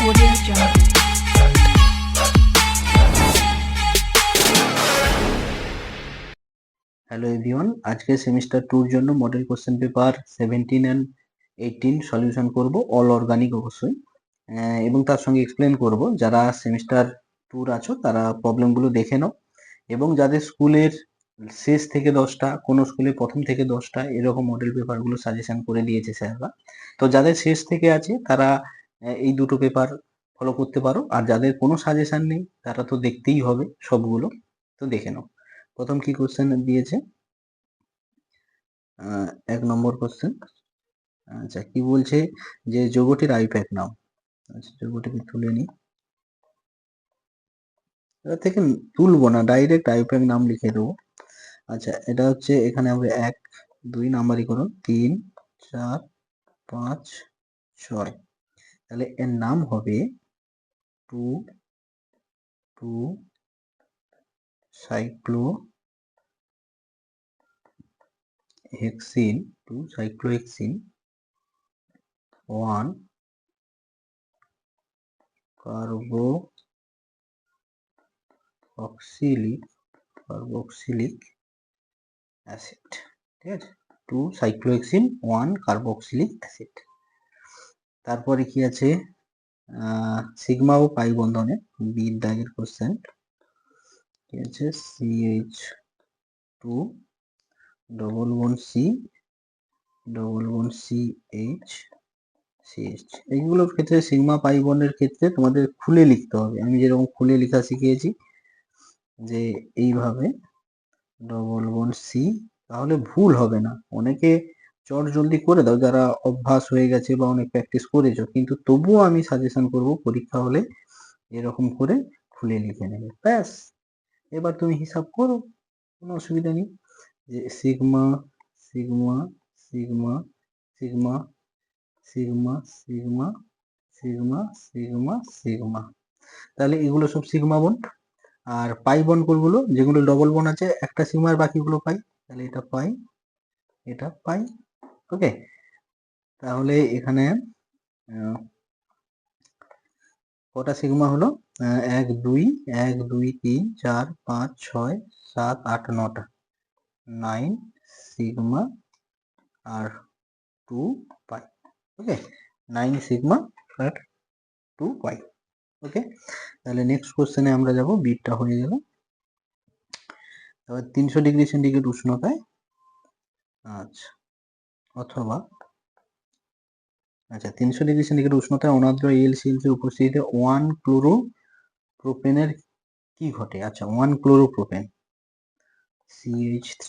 Audio Jungle. Hello everyone, আজকে semester 2 এর জন্য model question paper 17 and 18 solution করব, অল অর্গানিক অবশ্যই, এবং তার সঙ্গে এক্সপ্লেন করব। যারা সেমিস্টার 2 আছো তারা প্রবলেমগুলো দেখে নাও, এবং যাদের স্কুলের শেষ থেকে 10টা, কোনো স্কুলে প্রথম থেকে 10টা এরকম মডেল পেপারগুলো সাজেশন করে দিয়েছে স্যাররা। তো যাদের শেষ থেকে আছে তারা এই দুটো পেপার ফলো করতে পারো, আর যাদের কোনো সাজেশন নেই তারা তো দেখতেই হবে সবগুলো। তো দেখে নাও প্রথম কি কোশ্চেন দিয়েছে। 1 নম্বর কোশ্চেন। আচ্ছা, কি বলছে যে যৌগটির আইপ্যাক নাও। আচ্ছা, যৌগটিকে তুলে নিই, এটা থেকে তুলবো না, ডাইরেক্ট আইপ্যাক নাম লিখে দেবো। আচ্ছা, এটা হচ্ছে এখানে হবে 1 2 নাম্বারিকরণ, 3 4 5 6। তাহলে এর নাম হবে 2 2 cyclo hexene, 2 cyclohexene 1 carboxylic acid. ঠিক আছে, 2 সাইক্লোহেক্সিন 1 কার্বক্সিলিক অ্যাসিড। তারপরে কি আছে, সিগমা ও পাই বন্ধনে বির দাগের কোশ্চেন। কি আছে, CH2 double bond C double bond CH CH। এইগুলোর ক্ষেত্রে সিগমা পাই বন্ডের ক্ষেত্রে তোমাদের খুলে লিখতে হবে, আমি যেরকম খুলে লেখা শিখিয়েছি, যে এইভাবে ডবল বন্ড সি, তাহলে ভুল হবে না। অনেকে চট জলদি করে দাও যারা অভ্যাস হয়ে গেছে বা অনেক প্র্যাকটিস করেছো, কিন্তু তবুও আমি সাজেশন করব পরীক্ষা হলে এরকম করে খুলে লিখে নেবে, ব্যাস। এবার তুমি হিসাব করো, কোনো অসুবিধা নেই। যে sigma sigma sigma sigma sigma sigma sigma sigma sigma, তাহলে এগুলো সব সিগমা বন্ড। আর পাই বন্ড কোনগুলো, যেগুলো ডবল বন্ড আছে একটা সিগমার বাকিগুলো পাই, তাহলে এটা পাই এটা পাই। ওকে, তাহলে এখানে কটা সিগমা হলো, 1 2 1 2 3 4 5 6 7 8 9টা, 9 সিগমা আর 2 পাই। ওকে, 9 সিগমা আর 2 পাই। ওকে, তাহলে নেক্সট কোশ্চেনে আমরা যাব, বিটটা হয়ে গেল। এবার 300 ডিগ্রি সেন্টিগ্রেড উষ্ণতায়, আচ্ছা, অথবা 300 ডিগ্রি সেন্টিগ্রেড উষ্ণতায় অনাদ্র AlCl এর উপস্থিতিতে 1 ক্লোরোপ্রোপেনের কি ঘটে। আচ্ছা, 1 chloropropane CH3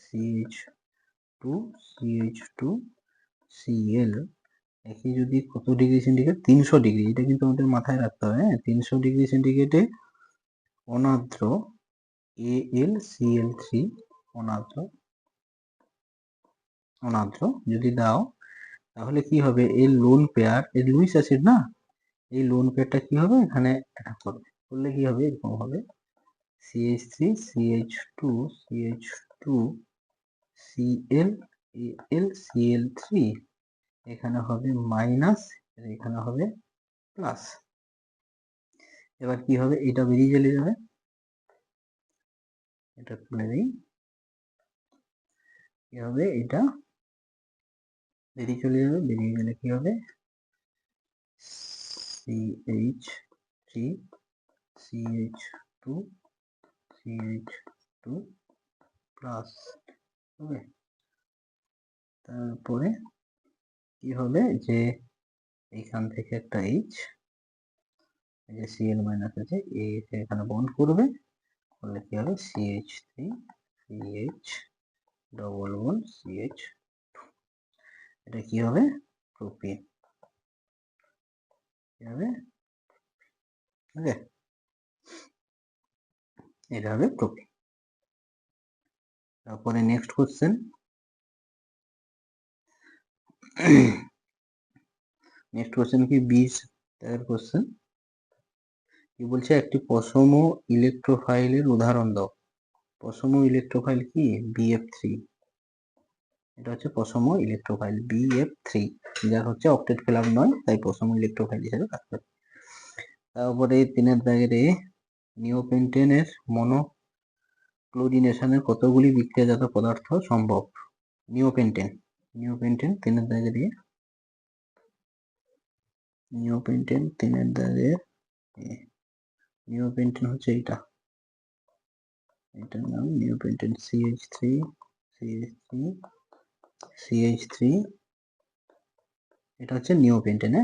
CH2 CH2 Cl একে যদি কত ডিগ্রি সেন্টিগ্রেড, 300 ডিগ্রি, এটা কিন্তু আমাদের মাথায় রাখতে হবে। 300 ডিগ্রি সেন্টিগ্রেডে অনাদ্র AlCl3 অনাদ্র যদি দাও, তাহলে কি হবে, এর লোন পেয়ার, এর লুইস অ্যাসিড না, এই লোন পেয়ারটা কি হবে, এখানে অ্যাটাক করবে, করলে কি হবে, এরকম হবে CH3 CH2 CH2 Cl AlCl3, এখানে হবে মাইনাস, এখানে হবে প্লাস। এবার কি হবে, এটা বেরিয়ে চলে যাবে, এটা তুলে দিই, কি হবে, এটা বেরিয়ে চলে যাবে, বেরিয়ে গেলে কি হবে, CH3 CH2 CH2 প্লাস। ওকে, তারপরে কি হবে, যে এইখান থেকে একটা H, এই যে Cl মাইনাস আছে, এখানে বন্ড করবে, করলে কি হবে, CH3 CH double bond CH, এটা কি হবে, প্রোপিন, কি হবে, ওকে, এটা হবে প্রোপিন। তারপরে নেক্সট কোশ্চেন, নেক্সট কোশ্চেন কি 20 এর কোশ্চেন। কি বলছে, একটি পশম ইলেকট্রোফাইলের উদাহরণ দাও। পশম ইলেকট্রোফাইল কি, BF3, এটা হচ্ছে পশম ইলেকট্রোফাইল BF3, যার হচ্ছে অক্টেট ক্লাব নয়, তাই পশম ইলেকট্রোফাইল হিসেবে কাজ করে। তারপরে 3 দাগের নিওপেন্টেনের মনোক্লোরিনেশনের কতগুলি বিক্রিয়াজাত পদার্থ সম্ভব? নিওপেন্টেন 3 দাগের নিওপেন্টেন 3 দাগের নিওপেন্টেন হচ্ছে এটার নাম নিওপেন্টেন CH3 এটা হচ্ছে নিওপেন্টেন।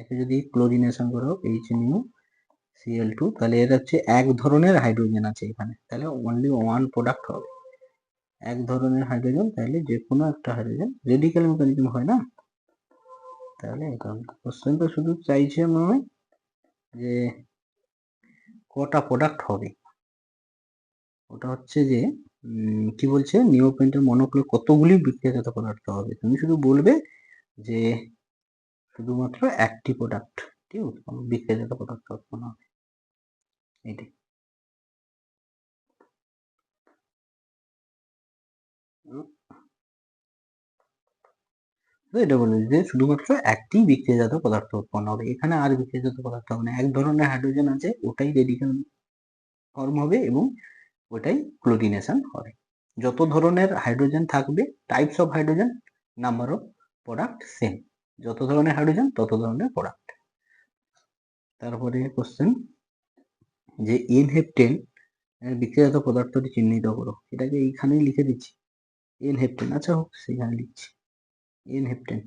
একে যদি ক্লোরিনেশন করো HNuCl2, তাহলে এর হচ্ছে এক ধরনের হাইড্রোজেন আছে এখানে, তাহলে অনলি ওয়ান প্রোডাক্ট হবে। এক ধরনের হাইড্রোজেন, তাহলে যে কোনো একটা হাইড্রোজেন রেডিক্যাল মেকানিজম হয় না, তাহলে কোশ্চেন তো শুধু চাইছে নয় যে কটা প্রোডাক্ট হবে, ওটা হচ্ছে যে কি বলছে নিওপেন্টের মনোক্লোর কতগুলি বিক্রিয়াজাত পদার্থ হবে, তুমি শুধু বলবে যে শুধুমাত্র একটি প্রোডাক্ট বিক্রিয়াজাত পদার্থ উৎপন্ন হবে, এটাই। এটা বলে যে শুধুমাত্র একটি বিক্রিয়াজাত পদার্থ উৎপন্ন হবে, এখানে আর বিক্রিয়াজাত পদার্থ হবে না। এক ধরনের হাইড্রোজেন আছে, ওটাই রেডিক্যাল ফর্ম হবে এবং ওটাই ক্লোরিনেশন হবে। যত ধরনের হাইড্রোজেন থাকবে, types of hydrogen, number of product same, যত ধরনের হাইড্রোজেন তত ধরনের প্রোডাক্ট। তারপরে কোশ্চেন যে এনহেপ্টেন বিক্রিয়াজাত পদার্থটি চিহ্নিত করো, এটাকে এইখানেই লিখে দিচ্ছি এনহেপ্টেন। আচ্ছা হোক, সেখানে লিখছি এনহেপ্টেন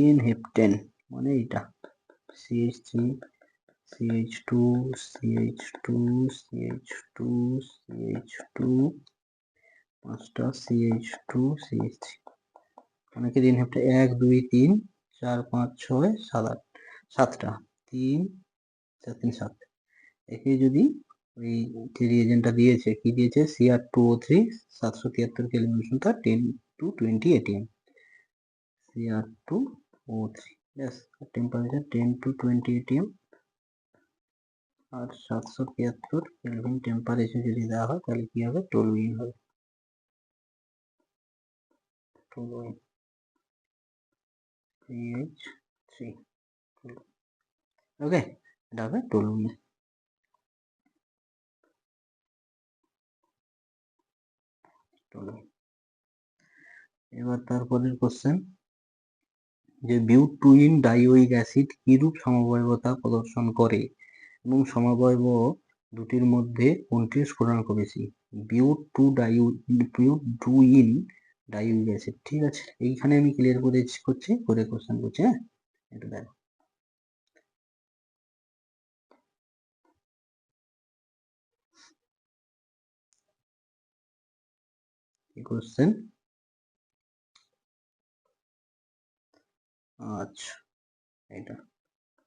এনহেপ্টেন মানে এটা CH3 CH2 CH2 CH2 CH2 5টা CH2 CH3, অনেকে দিন হেপ্টে 1 2 3 4 5 6 7 8 7টা 3 4 3 7। একে যদি ওই যে রিয়েজেন্টটা দিয়েছে, কি দিয়েছে Cr2O3 773 কেলভিন তার 10 to 20 atm, Cr2O3 yes, temperature 10 to 20 atm আর 773 কেলভিন টেম্পারেচার যদি দেওয়া হয় তাহলে কি হবে, টলুইন হবে, টলুইন CH3 ওকে, এটা হবে টলুইন। এবার তারপরের কোশ্চেন যে বিউটুইন ডাইওয়িক অ্যাসিড কিরূপ সমবায়বতা প্রদর্শন করে এবং সমবায়ব দুটির মধ্যে কোনটির স্ফুটনাঙ্ক বেশি? বিউটুইন ডাইওয়িক অ্যাসিড, ঠিক আছে, এইখানে আমি ক্লিয়ার করছি করে কোশ্চেন করছি। হ্যাঁ, এটা দেখো কোশ্চেন। আচ্ছা, এটা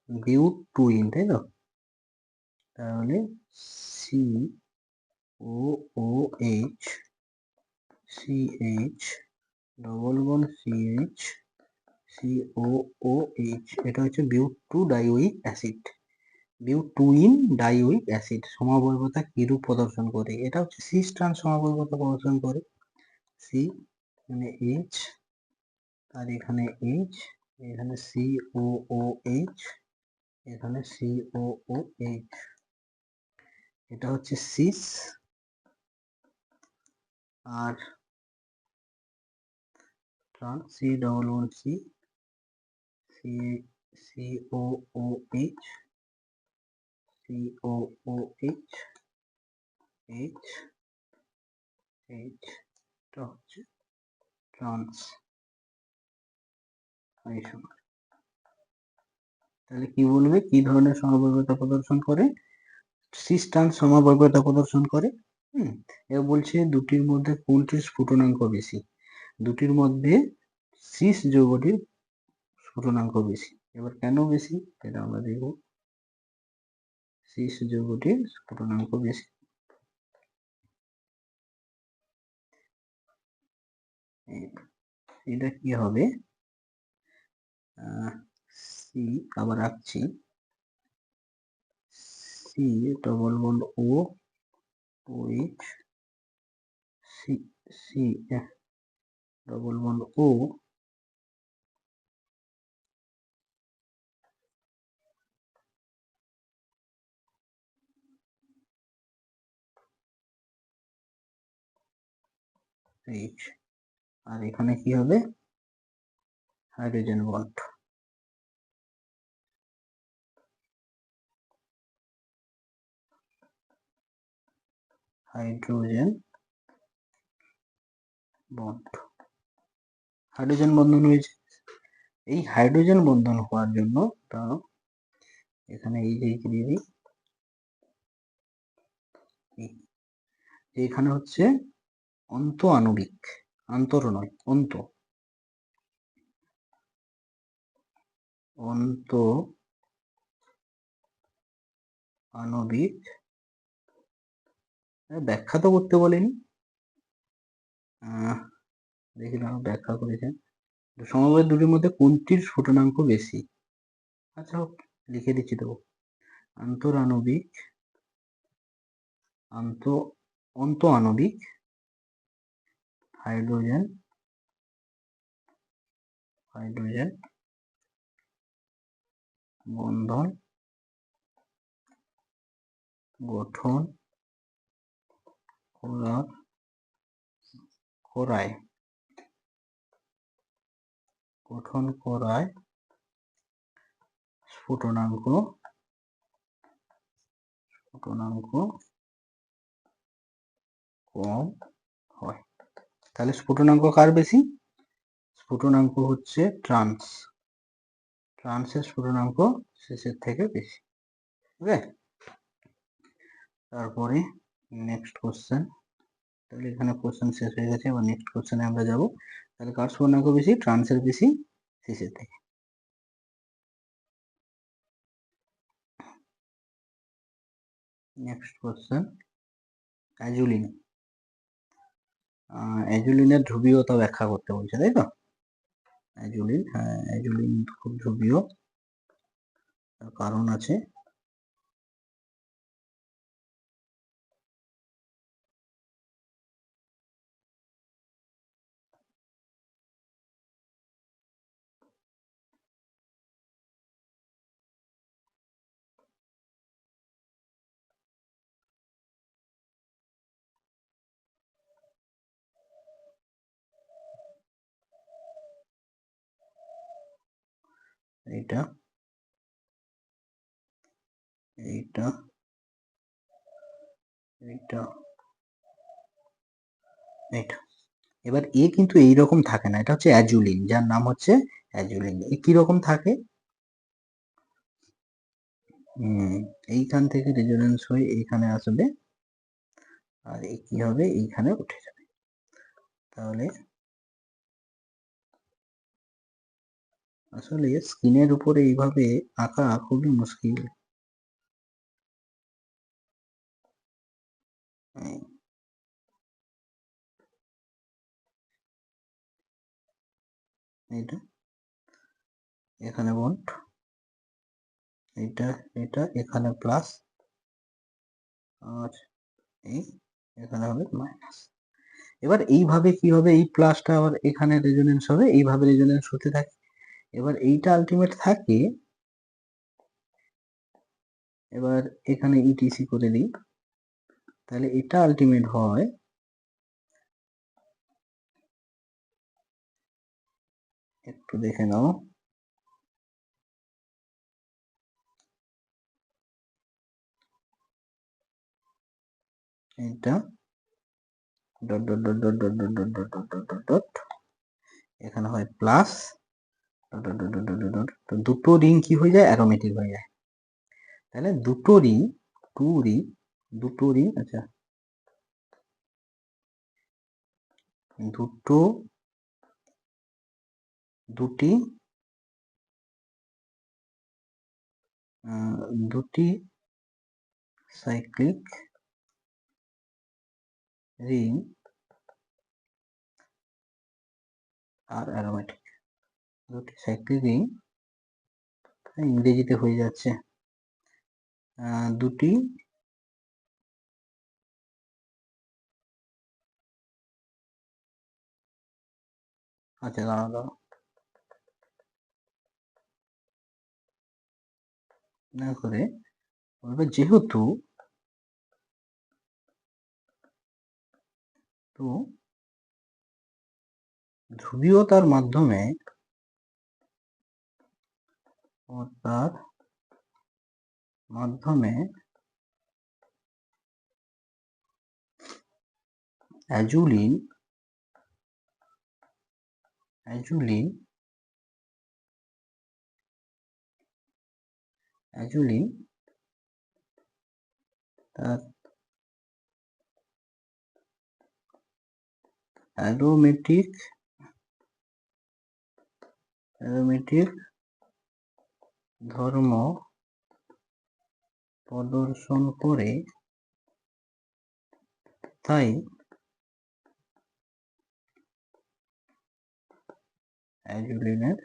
বিউটুইন, তাই তো, তাহলে COOH CH double bond COOH, এটা হচ্ছে বিউট2 ডাইওয়িক অ্যাসিড। বিউটুইন ডাইওয়িক অ্যাসিড সমবায়বতা কিরূপ প্রদর্শন করে? এটা হচ্ছে সিস ট্রান্স সমবায়বতা প্রদর্শন করে, সি মানে H আর এখানে H, এখানে COOH, এখানে COOH, এটা হচ্ছে সিস আর trans C double bond COOH COOH H H, এটা হচ্ছে ট্রান্স আইসোমার। তাহলে কি বলবে, কি ধরনের সমবায়বতা প্রদর্শন করে? সিস ট্রান্স সমবায়বতা প্রদর্শন করে। এবার বলছে দুটির মধ্যে কোনটির স্ফুটনাঙ্ক বেশি? দুটির মধ্যে সিস যৌগটির স্ফুটনাঙ্ক বেশি। এবার কেন বেশি সেটা আমরা দেখব। সিস যৌগটির স্ফুটনাঙ্ক বেশি, এটা কি হবে, সি আবার রাখছি C double bond OH C double bond O H, আর এখানে কি হবে, hydrogen bond. Hydrogen bond, hydrogen বন্ধন হয়েছে। এই হাইড্রোজেন বন্ধন হওয়ার জন্য এখানে এই যে দিয়ে দিই, এখানে হচ্ছে অন্ত আণবিক, আন্তর নয় অন্ত, অন্ত আণবিক, ব্যাখ্যা তো করতে বলেনি, দেখলাম ব্যাখ্যা করেছেন। সমবায় দুটির মধ্যে কোনটির স্ফুটনাঙ্ক বেশি? আচ্ছা লিখে দিচ্ছি তো, আন্তর আণবিক, অন্ত আণবিক হাইড্রোজেন বন্ধন গঠন করায় স্ফুটনাঙ্ক কম হয়। তাহলে স্ফুটনাঙ্ক কার বেশি? স্ফুটনাঙ্ক হচ্ছে ট্রান্সের স্ফুটনাঙ্ক শেষের থেকে বেশি। ওকে, তারপরে নেক্সট কোশ্চেন। তাহলে এখানে কোশ্চেন শেষ হয়ে গেছে, এবার নেক্সট কোশ্চেনে আমরা যাব। তাহলে কার স্ফুটনাঙ্ক বেশি? ট্রান্সের বেশি শেষের থেকে। Next question, অ্যাজুলিন। অ্যাজুলিনের ধ্রুবীয়তা ব্যাখ্যা করতে বলছে, তাই তো? অ্যাজুলিন, হ্যাঁ অ্যাজুলিন খুব ধ্রুবীয়, কারণ আছে। এইটা এইটা এইটা এইটা। এবার এ কিন্তু এইরকম থাকে না, এটা হচ্ছে অ্যাজুলিন, যার নাম হচ্ছে অ্যাজুলিন। এ কিরকম থাকে? এইখান থেকে রেজোনেন্স হয়ে এইখানে আসবে, আর কি হবে, এইখানে উঠে যাবে। তাহলে আসলে স্ক্রিনের উপরে এইভাবে আঁকা খুবই মুশকিল। এইটা এখানে বন্ড, এটা এখানে প্লাস, আর এখানে হবে মাইনাস। এবার এইভাবে কি হবে, এই প্লাসটা আবার এখানে রেজোনেন্স হবে, এইভাবে রেজোনেন্স হতে থাকে। এবার এইটা আলটিমেট থাকে, এবার এখানে ইটিসি করে দিই, তাহলে এটা আলটিমেট হয় একটু দেখে নাও, এটা dot dot dot dot dot dot dot dot dot dot dot, এখানে হয় plus dot dot dot dot dot, তো দুটো রিং কি হয়ে যায়, অ্যারোমেটিক হয়ে যায়। তাহলে দুটো রিং, আচ্ছা দুটি সাইক্লিক রিং আর অ্যারোমেটিক, দুটি সাইক্লিক রিং, ইংরেজিতে হয়ে যাচ্ছে, দুটি আচ্ছা দাঁড়াও দাঁড়াও, না করে বলবে যেহেতু তো ধ্রুবীয়তার মাধ্যমে তার মাধ্যমে অ্যাজুলিন অ্যাজুলিন অ্যাজুলিন তার অ্যারোমেটিক ধর্ম প্রদর্শন করে, তাই অ্যাজুলিনের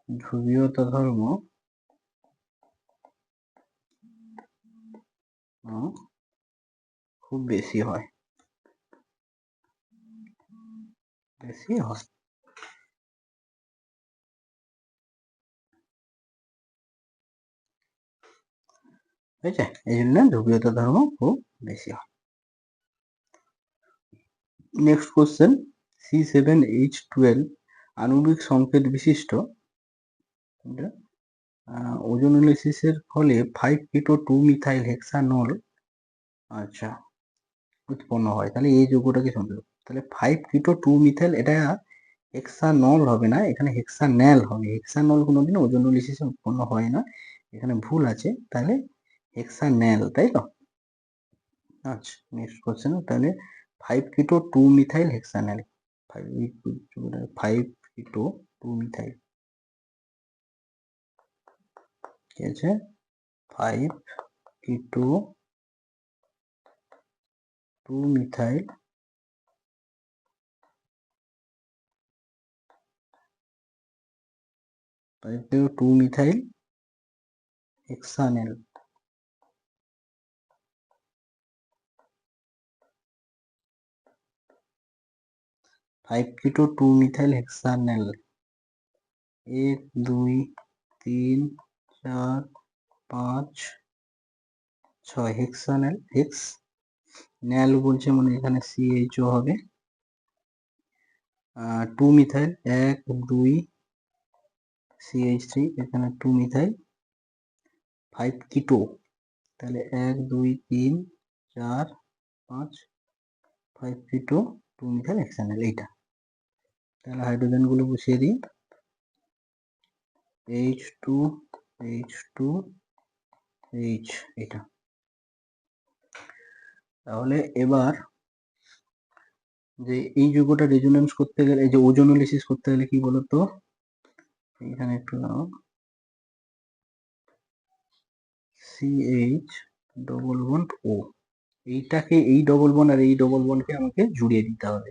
ধ্রুবীয়তা ধর্ম খুব বেশি হয়। হয়েছে, এই জন্য ধ্রুবীয়তা ধর্ম খুব বেশি হয়। নেক্সট কোশ্চেন, C7H12 আণবিক সংকেত বিশিষ্ট ওজোনোলিসিসের ফলে 5-keto-2-methyl হেক্সানল আচ্ছা উৎপন্ন হয়। তাহলে এই যৌগটাকে শুনতে, তাহলে 5-keto-2-methyl এটা হেক্সানল হবে না, এখানে হেক্সানেল হবে। হেক্সানল কোনোদিন ওজোনোলিসিসে উৎপন্ন হয় না, এখানে ভুল আছে, তাহলে হেক্সানেল, তাই তো? আচ্ছা নেক্সট কোশ্চেন, তাহলে 5-keto-2-methyl হেক্সানেল, 5-keto-2-methyl কি আছে? 5-keto-2-methyl হেক্সানেল। 5-keto-2-methyl হেক্সানেল 1 2 3 4 5 6 হেক্সানেল, হেক্স ন্যাল বলছে মানে এখানে CHO হবে। 2-methyl 1 2 CH3 এখানে 2-methyl 5-keto, তাহলে 1 2 3 4 5 5-keto-2-methyl হেক্সানেল এইটা। তাহলে হাইড্রোজেন গুলো বসিয়ে দিই, H2 H2 H এটা। তাহলে এবার যে এই যৌগটা রেজোনেন্স করতে গেলে, এই যে ওজোনোলিসিস করতে গেলে কি বলতো, এখানে একটু নাও, CH ডবল বন্ড O, এইটাকে এই ডবল বন্ড আর এই ডবল বন্ডকে আমাকে জুড়িয়ে দিতে হবে,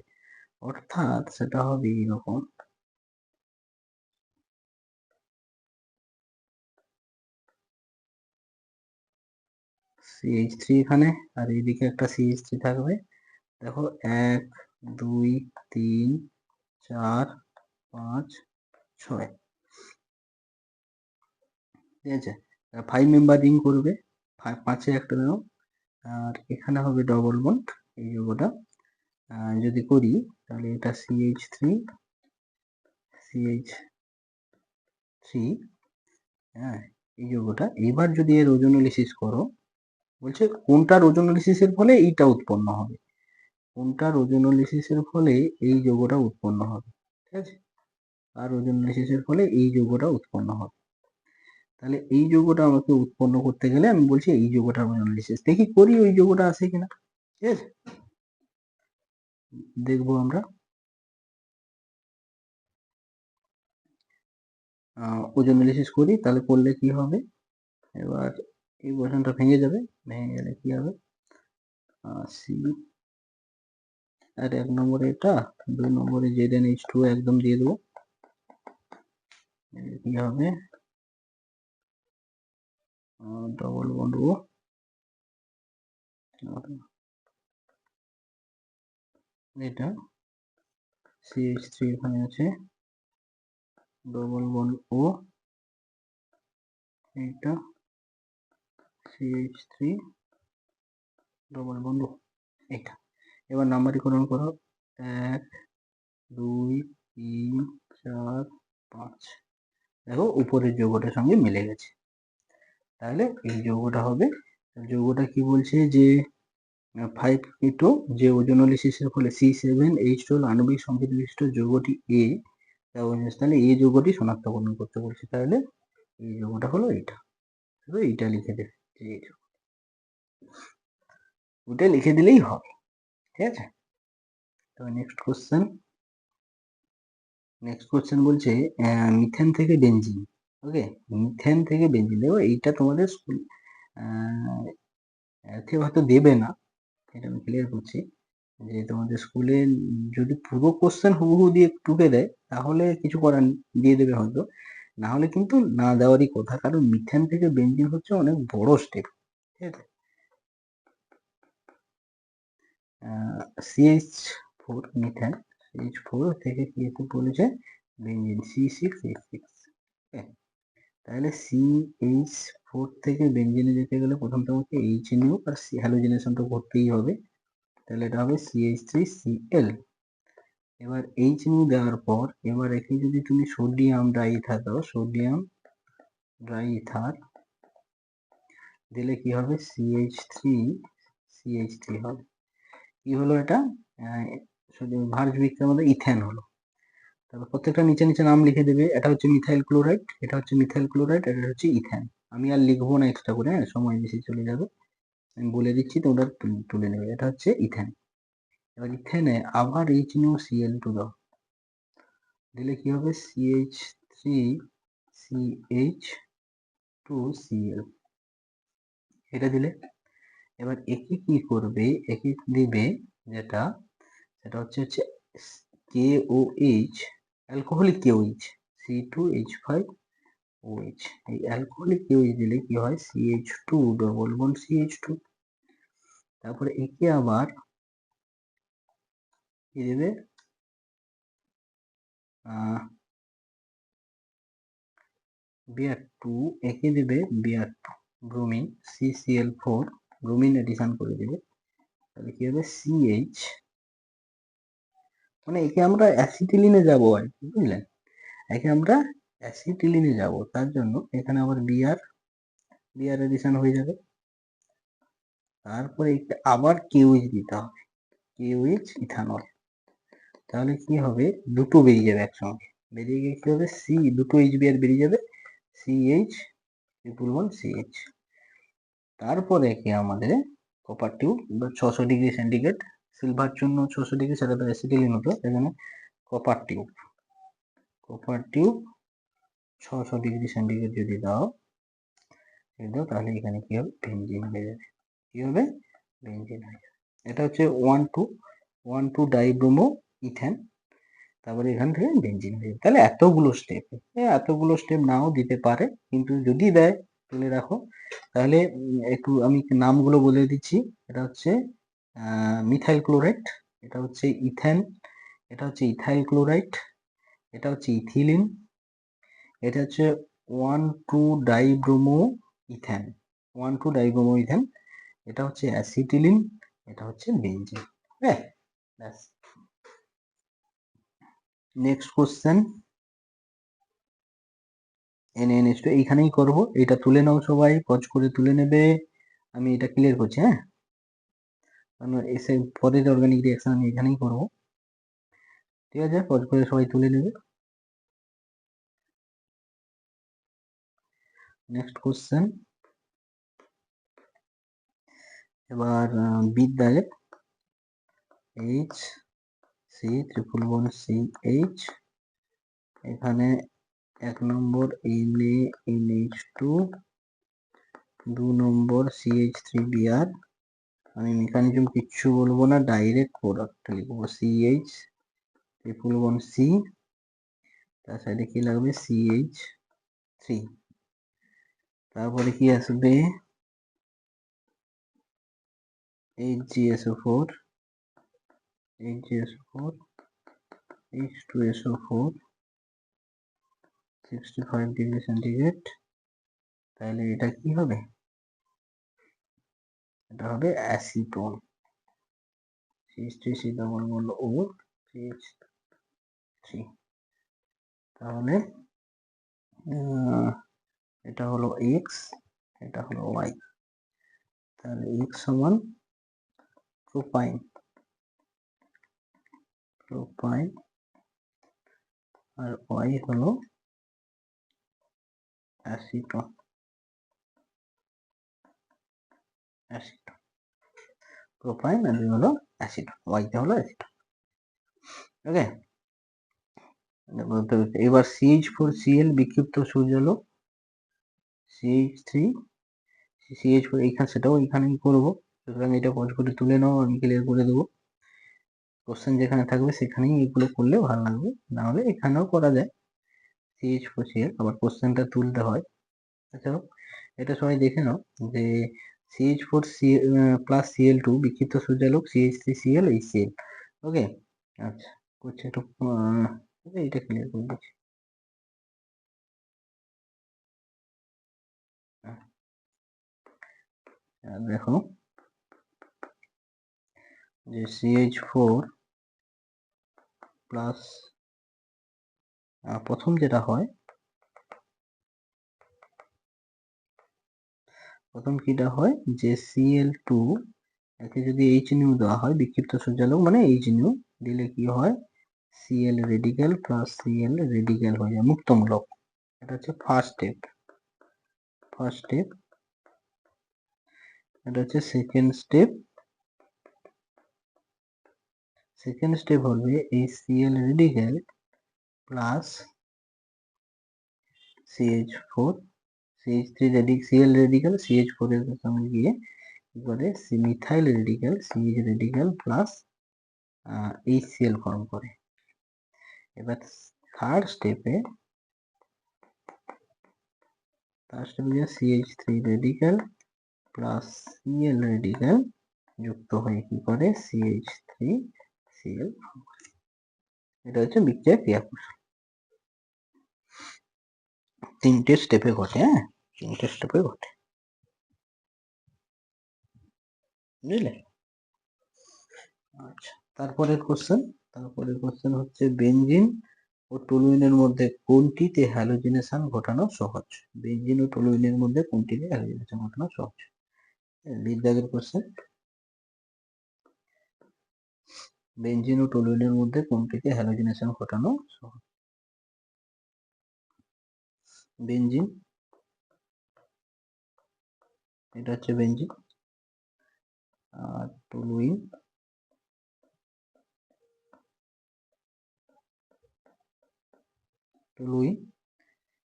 অর্থাৎ সেটা হবে এইরকম, CH3 এখানে আর এইদিকে একটা CH3 থাকবে। দেখো 1 2 3 4 5 6, ঠিক আছে? 5 মেম্বার রিং করবে, 5-এ একটা দাও, আর এখানে হবে ডবল বন্ড। এই যৌগটা যদি করি তাহলে এটা CH3 হ্যাঁ, এই যৌগটা এবার যদি এর ওজোনোলিসিস করো, বলছে কোনটার ওজোনোলিসিসের ফলে এইটা উৎপন্ন হবে, কোনটার ওজোনোলিসিসের ফলে এই যৌগটা উৎপন্ন হবে, ঠিক আছে? আর ওজোনোলিসিসের ফলে এই যৌগটা উৎপন্ন হবে। তাহলে এই যৌগটা আমাকে উৎপন্ন করতে গেলে আমি বলছি এই যৌগটার ওজোনোলিসিস দেখি করি, ওই যৌগটা আছে কিনা, ঠিক আছে? দেখবো আমরা। ওজোনোলিসিস করি, তাহলে করলে কি হবে, এবার এই বোঝনটা ভেঙে যাবে, ভেঙে গেলে কি হবে, সি আর 1 নম্বরে এটা, 2 নম্বরে ZnH2 একদম দিয়ে দেবো, কি হবে ডবল বন্ড ও এটা CH3 এখানে আছে, ডবল বন্ড ও, এটা CH3 ডবল বন্ড ও, এটা। এবার নাম্বারিকরণ করো, 1 2 3 4 5। দেখো উপরের যৌগটার সঙ্গে মিলে গেছে, তাহলে এই যৌগটা হবে। যৌগটা কি বলছে যে 5 কিটো যে ওজোনোলিসিসের ফলে C7H12 আণবিক সংকেত বিশিষ্ট যৌগটি A, তাহলে এই যৌগটি শনাক্তকরণ করতে বলছে, তাহলে এই যৌগটা হলো এটা। এইটা লিখে দেবে, ওটা লিখে দিলেই হবে, ঠিক আছে। তো নেক্সট কোশ্চেন বলছে মিথেন থেকে বেনজিন। ওকে, মিথেন থেকে বেনজিন। দেখো এইটা তোমাদের স্কুল হয়তো দেবে না, এটা আমি ক্লিয়ার করছি, যে তোমাদের স্কুলে যদি পুরো কোশ্চেন হুবহু দিয়ে টুকে দেয় তাহলে কিছু করার দিয়ে দেবে হয়তো, না হলে কিন্তু না দেওয়ারই কথা, কারণ মিথেন থেকে বেনজিন হচ্ছে অনেক বড় স্টেপ, ঠিক আছে। CH4 মিথেন, CH4 থেকে কি বলেছে বেনজিন C6H6। তাহলে CH4 থেকে বেনজিনে যেতে গেলে প্রথম তোমাকে এইচ নিউ আর হ্যালোজেনেশনটা করতেই হবে, তাহলে এটা হবে CH3Cl। এবার এইচ নিউ দেওয়ার পর এবার একে যদি তুমি সোডিয়াম ডাইইথার দাও, সোডিয়াম ডাইইথার দিলে কি হবে CH3 হবে। কি হলো এটা, ভার্জ বিক্রিয়ার মধ্যে ইথেন হলো। তারপর প্রত্যেকটা নিচে নিচে নাম লিখে দেবে, এটা হচ্ছে মিথাইল ক্লোরাইড, এটা হচ্ছে মিথাইল ক্লোরাইড, এটা হচ্ছে ইথেন। আমি আর লিখবো না এক্সট্রা করে, সময় বেশি চলে যাবে, আমি বলে দিচ্ছি তোমরা তুলে নেবে। এটা হচ্ছে ইথেন। এবার ইথেনে আবার HNO Cl2 দাও, দিলে কি হবে CH3CH2Cl, এটা দিলে এবার একে কি করবে, একে দিবে যেটা, সেটা হচ্ছে KOH, অ্যালকোহলিক KOH, C2H5OH। এই অ্যালকোহলিক KOH দিলে কি হয় CH2 ডবল বন্ড CH2। তারপরে একে আবার কি দেবে, Br2, একে দেবে Br2 bromine CCl4, bromine addition করে দেবে, তাহলে কি হবে CH, মানে একে আমরা অ্যাসিটিলিনে যাবো আর কি, বুঝলেন, একে আমরা অ্যাসিটিলিনে যাব, তার জন্য এখানে আবার Br এডিশন হয়ে যাবে। তারপরে আবার KOH দিতে হবে, KOH ইথানল, তাহলে কি হবে দুটো বেরিয়ে যাবে একসঙ্গে, বেরিয়ে গিয়ে কি হবে দুটো HBr বেরিয়ে যাবে, CH3CH। তারপরে কি আমাদের copper tube 600 degree centigrade, silver চূর্ণ 600 ডিগ্রি, সেটা তো অ্যাসিটিলিন হতো, এখানে কপার টিউব 600 ডিগ্রি সেন্টিগ্রেড যদি দাও, তাহলে এখানে কি হবে বেনজিন হয়ে যাবে, কি হবে বেনজিন হয়ে যাবে। এটা হচ্ছে 1,2 ডাইব্রোমো ইথেন, তারপরে এখান থেকে বেনজিন হয়ে যাবে। তাহলে এতগুলো স্টেপ নাও দিতে পারে, কিন্তু যদি দেয় তুলে রাখো। তাহলে একটু আমি নামগুলো বলে দিচ্ছি, এটা হচ্ছে মিথাইল ক্লোরাইড, এটা হচ্ছে ইথেন, এটা হচ্ছে ইথাইল ক্লোরাইড, এটা হচ্ছে ইথিলিন, এটা হচ্ছে 1,2 ডাইব্রোমো ইথেন, 1,2 ডাইব্রোমো ইথেন, এটা হচ্ছে অ্যাসিটিলিন, এটা হচ্ছে বেনজিন। হ্যাঁ, ব্যাস। নেক্সট কোশ্চেন NaNH2, এইখানেই করব, এটা তুলে নাও সবাই, পজ করে তুলে নেবে, আমি এটা ক্লিয়ার করছি। হ্যাঁ, কারণ এসে পরের অর্গানিক রিঅ্যাকশন আমি এখানেই করব, ঠিক আছে, পজ করে সবাই তুলে নেবে। নেক্সট কোশ্চেন, এবার বিদ্যায় HC3CH, এখানে 1 নম্বর NaNH2, 2 নম্বর CH3Br, আমি মেকানিজম কিচ্ছু বলবো না, ডাইরেক্ট প্রোডাক্ট লিখবো CH3C, তার সাইডে কি লাগবে CH3, তারপরে কি আসবে HgSO4, HgSO4 H2SO4 65 degree centigrade, তাহলে এটা কি হবে? এটা হবে অ্যাসিটোন। CH3 ডবল বন্ড ও CH3, তাহলে এটা হলো x, এটা হলো y, তাহলে x সমান প্রোপাইন, আর y হলো অ্যাসিটোন। প্রোপাইন আর হলো অ্যাসিটোন, y তে হলো অ্যাসিটোন। ওকে, এবার CH4Cl বিক্ষিপ্ত সূর্যালোক, CH4 এইখানে, সেটাও এখানেই করবো, সুতরাং এটা পজ করে তুলে নাও, আমি ক্লিয়ার করে দেবো। কোশ্চেন যেখানে থাকবে সেখানেই এগুলো করলে ভালো লাগবে, না হলে এখানেও করা যায়। CH4Cl আবার কোশ্চেনটা তুলতে হয়। আচ্ছা, এটা সবাই দেখে নাও যে CH4 প্লাস Cl2 বিক্ষিপ্ত সূর্যালোক CH3Cl HCl। ওকে, আচ্ছা করছি একটু, এটা ক্লিয়ার করে দিচ্ছি। দেখো যে CH4 প্লাস, প্রথম যেটা হয়, প্রথম কিটা হয় যে Cl2 একে যদি HNu দেওয়া হয়, বিক্ষিপ্ত সূর্যালোক মানে HNu দিলে কি হয়, Cl radical plus Cl radical হয়ে যায়, মুক্তমূলক। এটা হচ্ছে ফার্স্ট স্টেপ। এটা হচ্ছে সেকেন্ড স্টেপ। সেকেন্ড স্টেপ হবে এই Cl radical plus CH4 CH3 Cl radical CH4 এর সঙ্গে গিয়ে কি করে methyl radical CH radical plus HCl form করে। এবার থার্ড স্টেপে CH3 radical plus Cl radical যুক্ত হয়ে কি করে CH3Cl। এটা হচ্ছে বিক্রিয়া ক্রিয়াকৌশল, তিনটে স্টেপে ঘটে। হ্যাঁ, তিনটে স্টেপে ঘটে, বুঝলে? আচ্ছা, তারপরের কোশ্চেন হচ্ছে বেনজিন ও টলুইনের মধ্যে কোনটিতে হ্যালোজিনেশন ঘটানো সহজ? বেনজিন ও টলুইনের মধ্যে কোনটিতে হ্যালোজিনেশন ঘটানো সহজ? বিদ্যাগের কোশ্চেন। বেনজিন ও টলুইনের মধ্যে কোনটিতে হ্যালোজিনেশন ঘটানো সহজ? বেনজিন, এটা হচ্ছে বেনজিন, আর টলুইন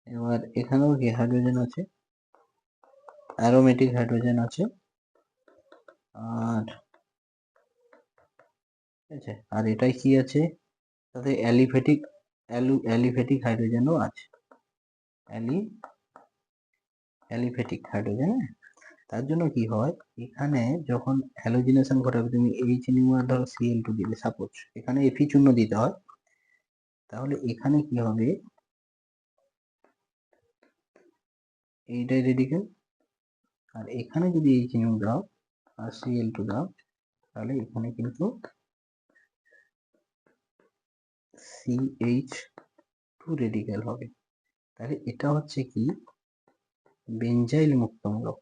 এবার এখানেও কি হাইড্রোজেন আছে, অ্যারোমেটিক হাইড্রোজেন আছে, আর ঠিক আছে, আর এটাই কি আছে, তাতে অ্যালিফেটিক হাইড্রোজেনও আছে, অ্যালিফেটিক হাইড্রোজেন। তার জন্য কি হয়, এখানে যখন হ্যালোজিনেশন ঘটাবে, তুমি HNu আর ধরো Cl2 দিলে, সাপোজ এখানে Fe চিহ্ন দিতে হয়, তাহলে এখানে কি হবে, এইটাই রেডিক্যাল, আর এখানে যদি HNu দাও আর Cl2 দাও, তাহলে এখানে কিন্তু CH2 রেডিক্যাল হবে। তাহলে এটা হচ্ছে কি, বেনজাইল মুক্তমূলক,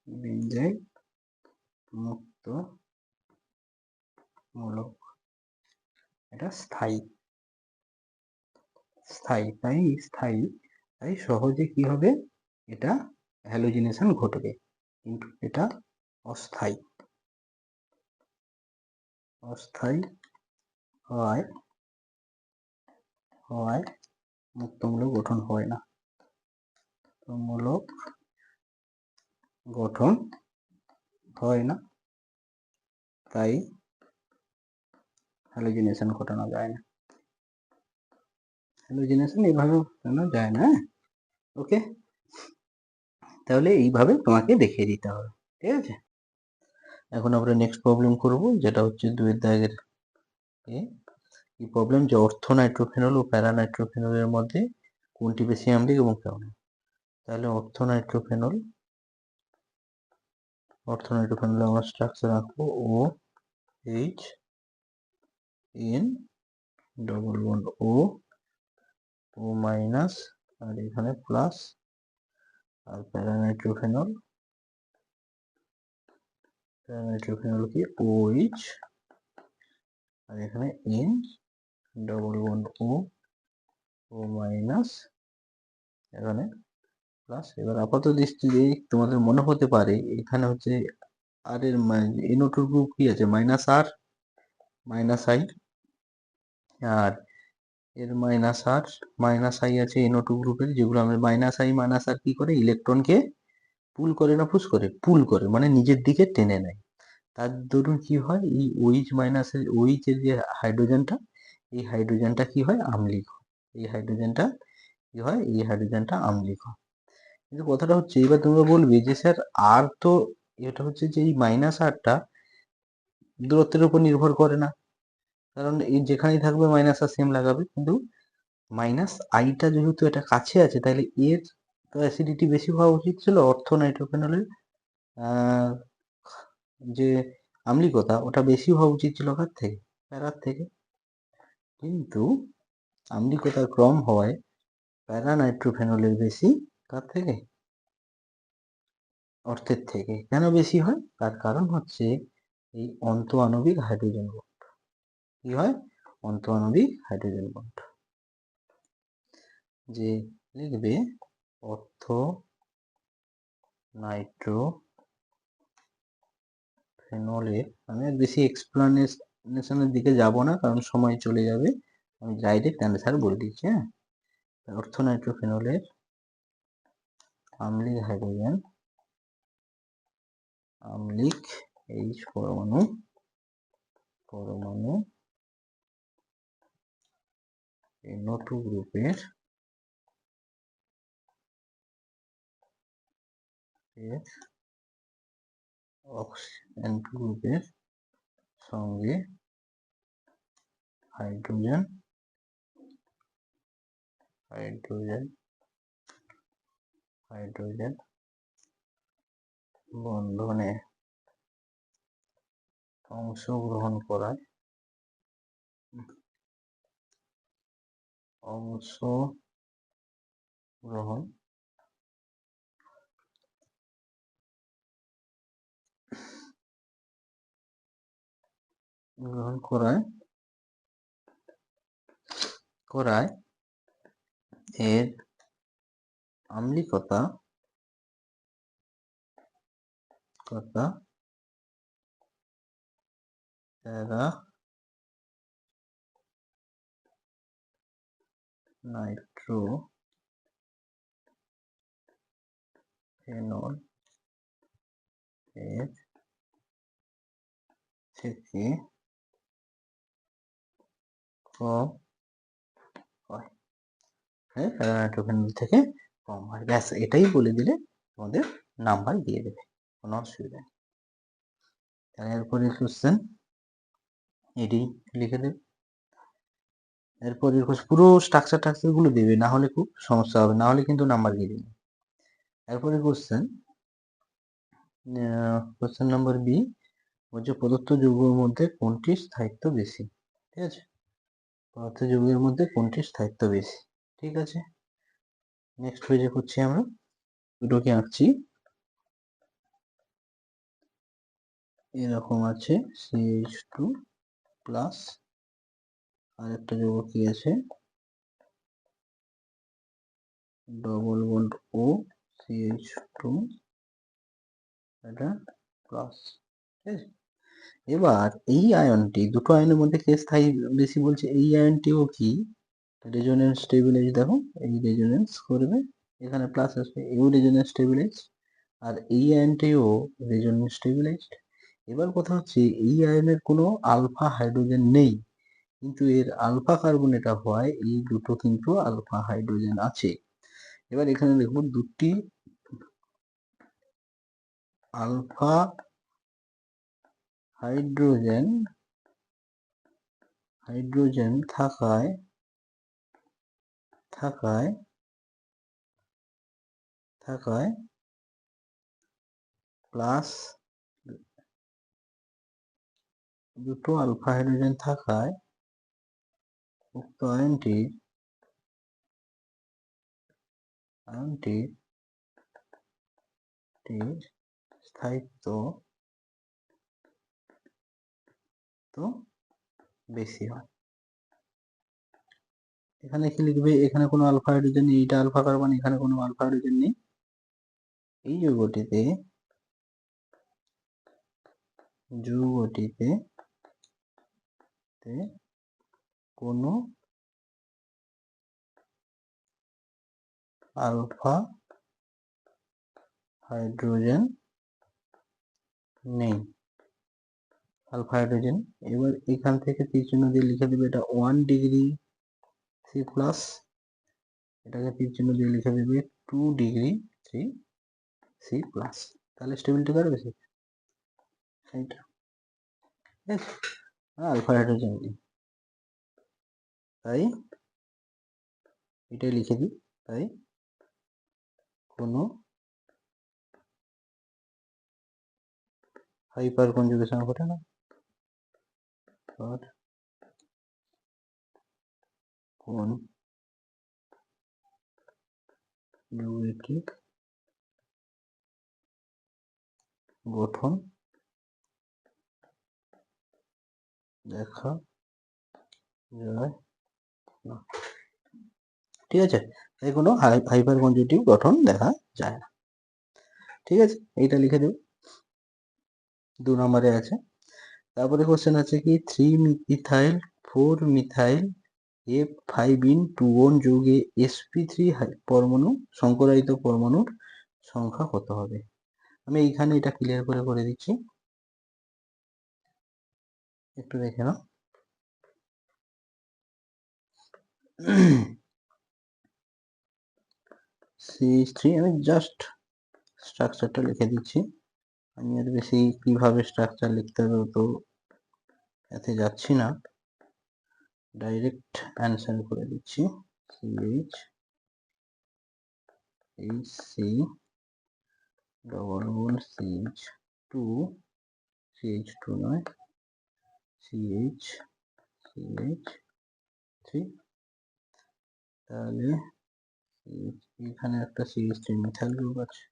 বেনজাইল মুক্তমূলক, এটা স্থায়ী, তাই সহজে কি হবে, এটা হ্যালোজিনেশন ঘটবে, কিন্তু এটা অস্থায়ী হওয়ায় মুক্তমূলক গঠন হয় না, তাই হ্যালোজিনেশন ঘটানো যায় না, এইভাবে ঘটানো যায় না। ওকে, তাহলে এইভাবে তোমাকে দেখিয়ে দিতে হবে, ঠিক আছে। এখন আমরা নেক্সট প্রবলেম করব, যেটা হচ্ছে 2 দাগের কি প্রবলেম, যে অর্থোনাইট্রোফেনল ও প্যারানাইট্রোফেনলের মধ্যে কোনটি বেশি আম্লিক এবং কেন। তাহলে অর্থোনাইট্রোফেনল আমরা স্ট্রাকচার আঁকবো O H N double bond O O minus, আর এখানে প্লাস, আর প্যারানাইট্রোফেনল কি ও এইচ, আর এখানে N double bond O minus, এখানে প্লাস। এবার আপাতত দৃষ্টিতে তোমাদের মনে হতে পারে এখানে হচ্ছে আর এর NO2 গ্রুপ কি আছে, মাইনাস আর মাইনাস আই, আর এর মাইনাস আই আছে NO2 গ্রুপের, যেগুলো আমরা মাইনাস আর কি করে, ইলেকট্রনকে পুল করে না পুশ করে, পুল করে মানে নিজের দিকে টেনে নেয়। তার দরুন কি হয়, এই ওইচ মাইনাসের ওইচের যে হাইড্রোজেনটা, এই হাইড্রোজেনটা কি হয়, আম্লিক হয়। এই হাইড্রোজেনটা কি হয়, এই হাইড্রোজেনটা আম্লিক হয়। কিন্তু কথাটা হচ্ছে, এবার তোমরা বলবে যে স্যার আর তো, এটা হচ্ছে যে এই মাইনাস আরটা দূরত্বের উপর নির্ভর করে না, কারণ এই যেখানেই থাকবে মাইনাস আর সেম লাগাবে, কিন্তু মাইনাস আইটা যেহেতু এটা কাছে আছে, তাহলে এর তো অ্যাসিডিটি বেশি হওয়া উচিত ছিল অর্থোনাইট্রোফেনলের যে আম্লিকতা, ওটা বেশি হওয়া উচিত ছিল কার থেকে, প্যারার থেকে। কিন্তু আম্লিকতার ক্রম হওয়ায় প্যারানাইট্রোফেনলের বেশি কার থেকে, অর্থের থেকে। কেন বেশি হয়, তার কারণ হচ্ছে এই অন্তঃআণবিক হাইড্রোজেন বন্ড। কি হয়, অন্তঃআণবিক হাইড্রোজেন বন্ড। যে লিখবে অর্থো নাইট্রোফেনলের, আমি আর বেশি এক্সপ্লানেশনের দিকে যাব না, কারণ সময় চলে যাবে, আমি ডাইরেক্ট অ্যান্সার বলে দিচ্ছি। হ্যাঁ, অর্থো নাইট্রোফেনলের আম্লিক হাইড্রোজেন, আম্লিক H পরমাণু NO2 গ্রুপের N2 গ্রুপের সঙ্গে হাইড্রোজেন বন্ধনে অংশগ্রহণ করায় এর আম্লিকতা নাইট্রোফেনল এর থেকে কম হয়। হ্যাঁ, নাইট্রোফেনল থেকে কম হয়, ব্যাস এটাই বলে দিলে তোমাদের নাম্বার দিয়ে দেবে, কোনো অসুবিধা নেই। তাহলে এরপরে কোশ্চেন এটি লিখে দেবে, এরপর পুরো স্ট্রাকচার গুলো দেবে, না হলে খুব সমস্যা হবে, না হলে কিন্তু নাম্বার দিয়ে দেবে। এরপরে কোশ্চেন নাম্বার বি বলছে প্রদত্ত যৌগের মধ্যে কোনটির স্থায়িত্ব বেশি। ঠিক আছে, প্রদত্ত যৌগের মধ্যে কোনটির স্থায়িত্ব বেশি। ঠিক আছে, নেক্সট পেজে করছি আমরা, দুটোকে আঁকছি। এরকম আছে CH2 প্লাস, আর একটা যৌগ কি আছে, ডবল বন্ড ও CH2, এটা প্লাস। ঠিক আছে, এবার এই আয়নটি, দুটো আয়নের মধ্যে কে স্থায়ী বেশি বলছে, এই আয়নটিও কি রেজোনেন্স স্টেবিলাইজ, দেখো এই রেজোনেন্স করবে, এখানে প্লাস আসবে, এও রেজোনেন্স স্টেবিলাইজ, আর এই আয়নটিও রেজোনেন্স স্টেবিলাইজড। এবার কথা হচ্ছে, এই আয়নের কোনো আলফা হাইড্রোজেন নেই, কিন্তু এর আলফা কার্বন এটা হয়, এই দুটো কিন্তু আলফা হাইড্রোজেন আছে। এবার এখানে দেখবো দুটি আলফা হাইড্রোজেন থাকায় প্লাস দুটো আলফা হাইড্রোজেন থাকায় উক্ত আয়নটির স্থায়িত্ব তো বেশি হয়। এখানে কি লিখবে? এখানে কোনো আলফা হাইড্রোজেন নেই, এটা আলফা কার্বন, এখানে কোনো আলফা হাইড্রোজেন নেই। এই যৌগটিতে কোনো আলফা হাইড্রোজেন নেই। এবার এখান থেকে তীর চিহ্ন দিয়ে লিখে দেবে এটা 1 ডিগ্রি সি প্লাস, এটাকে তীর চিহ্ন দিয়ে লিখে দেবে 2 ডিগ্রি সি প্লাস। তাহলে স্টেবিলিটি কার বেশি? এইটা আলফা হাইড্রোজেন নেই, তাই এটাই লিখে দিই। তাই কোনো হাইপার কনজুগেশন ঘটে না, কোন যৌগিক গঠন দেখা যায় না। ঠিক আছে, তাই কোনো হাইপার কনজুগেটিভ গঠন দেখা যায় না। ঠিক আছে, এইটা লিখে দেব। 2 নম্বরে আছে। তারপরে কোশ্চেন আছে কি 3 মিথাইল 4 মিথাইল F5 যৌগে sp3 পরমাণু সংকরায়িত পরমাণুর সংখ্যা কত হবে? আমি এইখানে এটা ক্লিয়ার করে দিচ্ছি, একটু দেখে নাও। CH3 আমি জাস্ট স্ট্রাকচারটা লিখে দিচ্ছি, আমি আর বেশি কিভাবে স্ট্রাকচার লিখতে হবে তো এতে যাচ্ছি না, ডাইরেক্ট অ্যান্সার করে দিচ্ছি। CH নয় CH3, তাহলে এখানে একটা CH3 মিথাইল গ্রুপ আছে,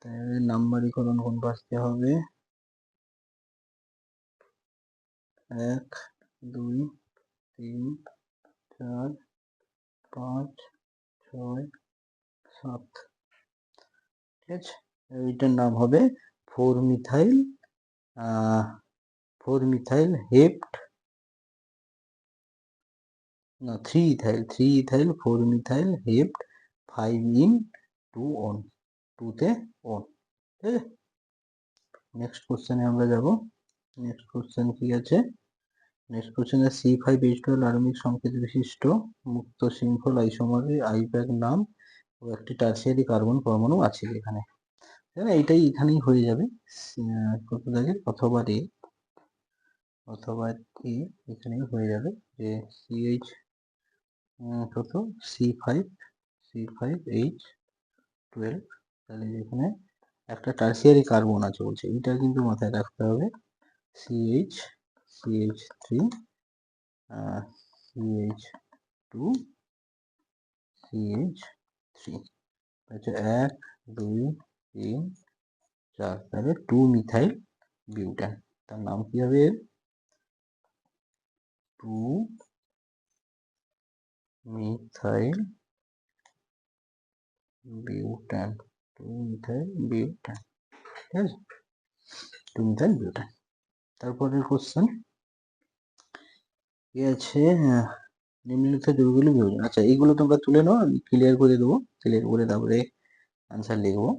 তাহলে নাম্বারিকরণ কোন পাশ দিয়ে হবে? 1 2 3 4 5 6 7। ঠিক আছে, এইটার নাম হবে 4 মিথাইল হেপ্ট না 3 ইথাইল 4 মিথাইল হেপ্ট 5 2 তে অন। ঠিক আছে, নেক্সট কোশ্চেনে আমরা যাব। নেক্সট কোশ্চেন কি আছে? নেক্সট কোশ্চেনে C5H12 আণবিক সংকেত বিশিষ্ট মুক্ত শৃঙ্খল আইসোমারের আইপ্যাক নাম ও একটি টারসিয়ারি কার্বন পরমাণু আছে এখানে। এইটাই এখানেই হয়ে যাবে, কত দাগের অথবা এখানেই হয়ে যাবে যে CH কত C5H12, তাহলে এখানে একটা টারসিয়ারি কার্বন আছে বলছে, এটা কিন্তু মাথায় রাখতে হবে। CH3 CH2 CH3 আচ্ছা 1 2 3 4, তাহলে 2 মিথাইল বিউটান। তার নাম কি হবে? 2 মিথাইল বিউটান। ঠিক আছে, 2 মিথাইল বিউটান। তারপরের কোশ্চেন কি আছে? নিম্নলিখিত যৌগগুলি বিভাজন। আচ্ছা, এইগুলো তোমরা তুলে নাও, আমি ক্লিয়ার করে দেবো, ক্লিয়ার করে তারপরে আনসার লিখবো।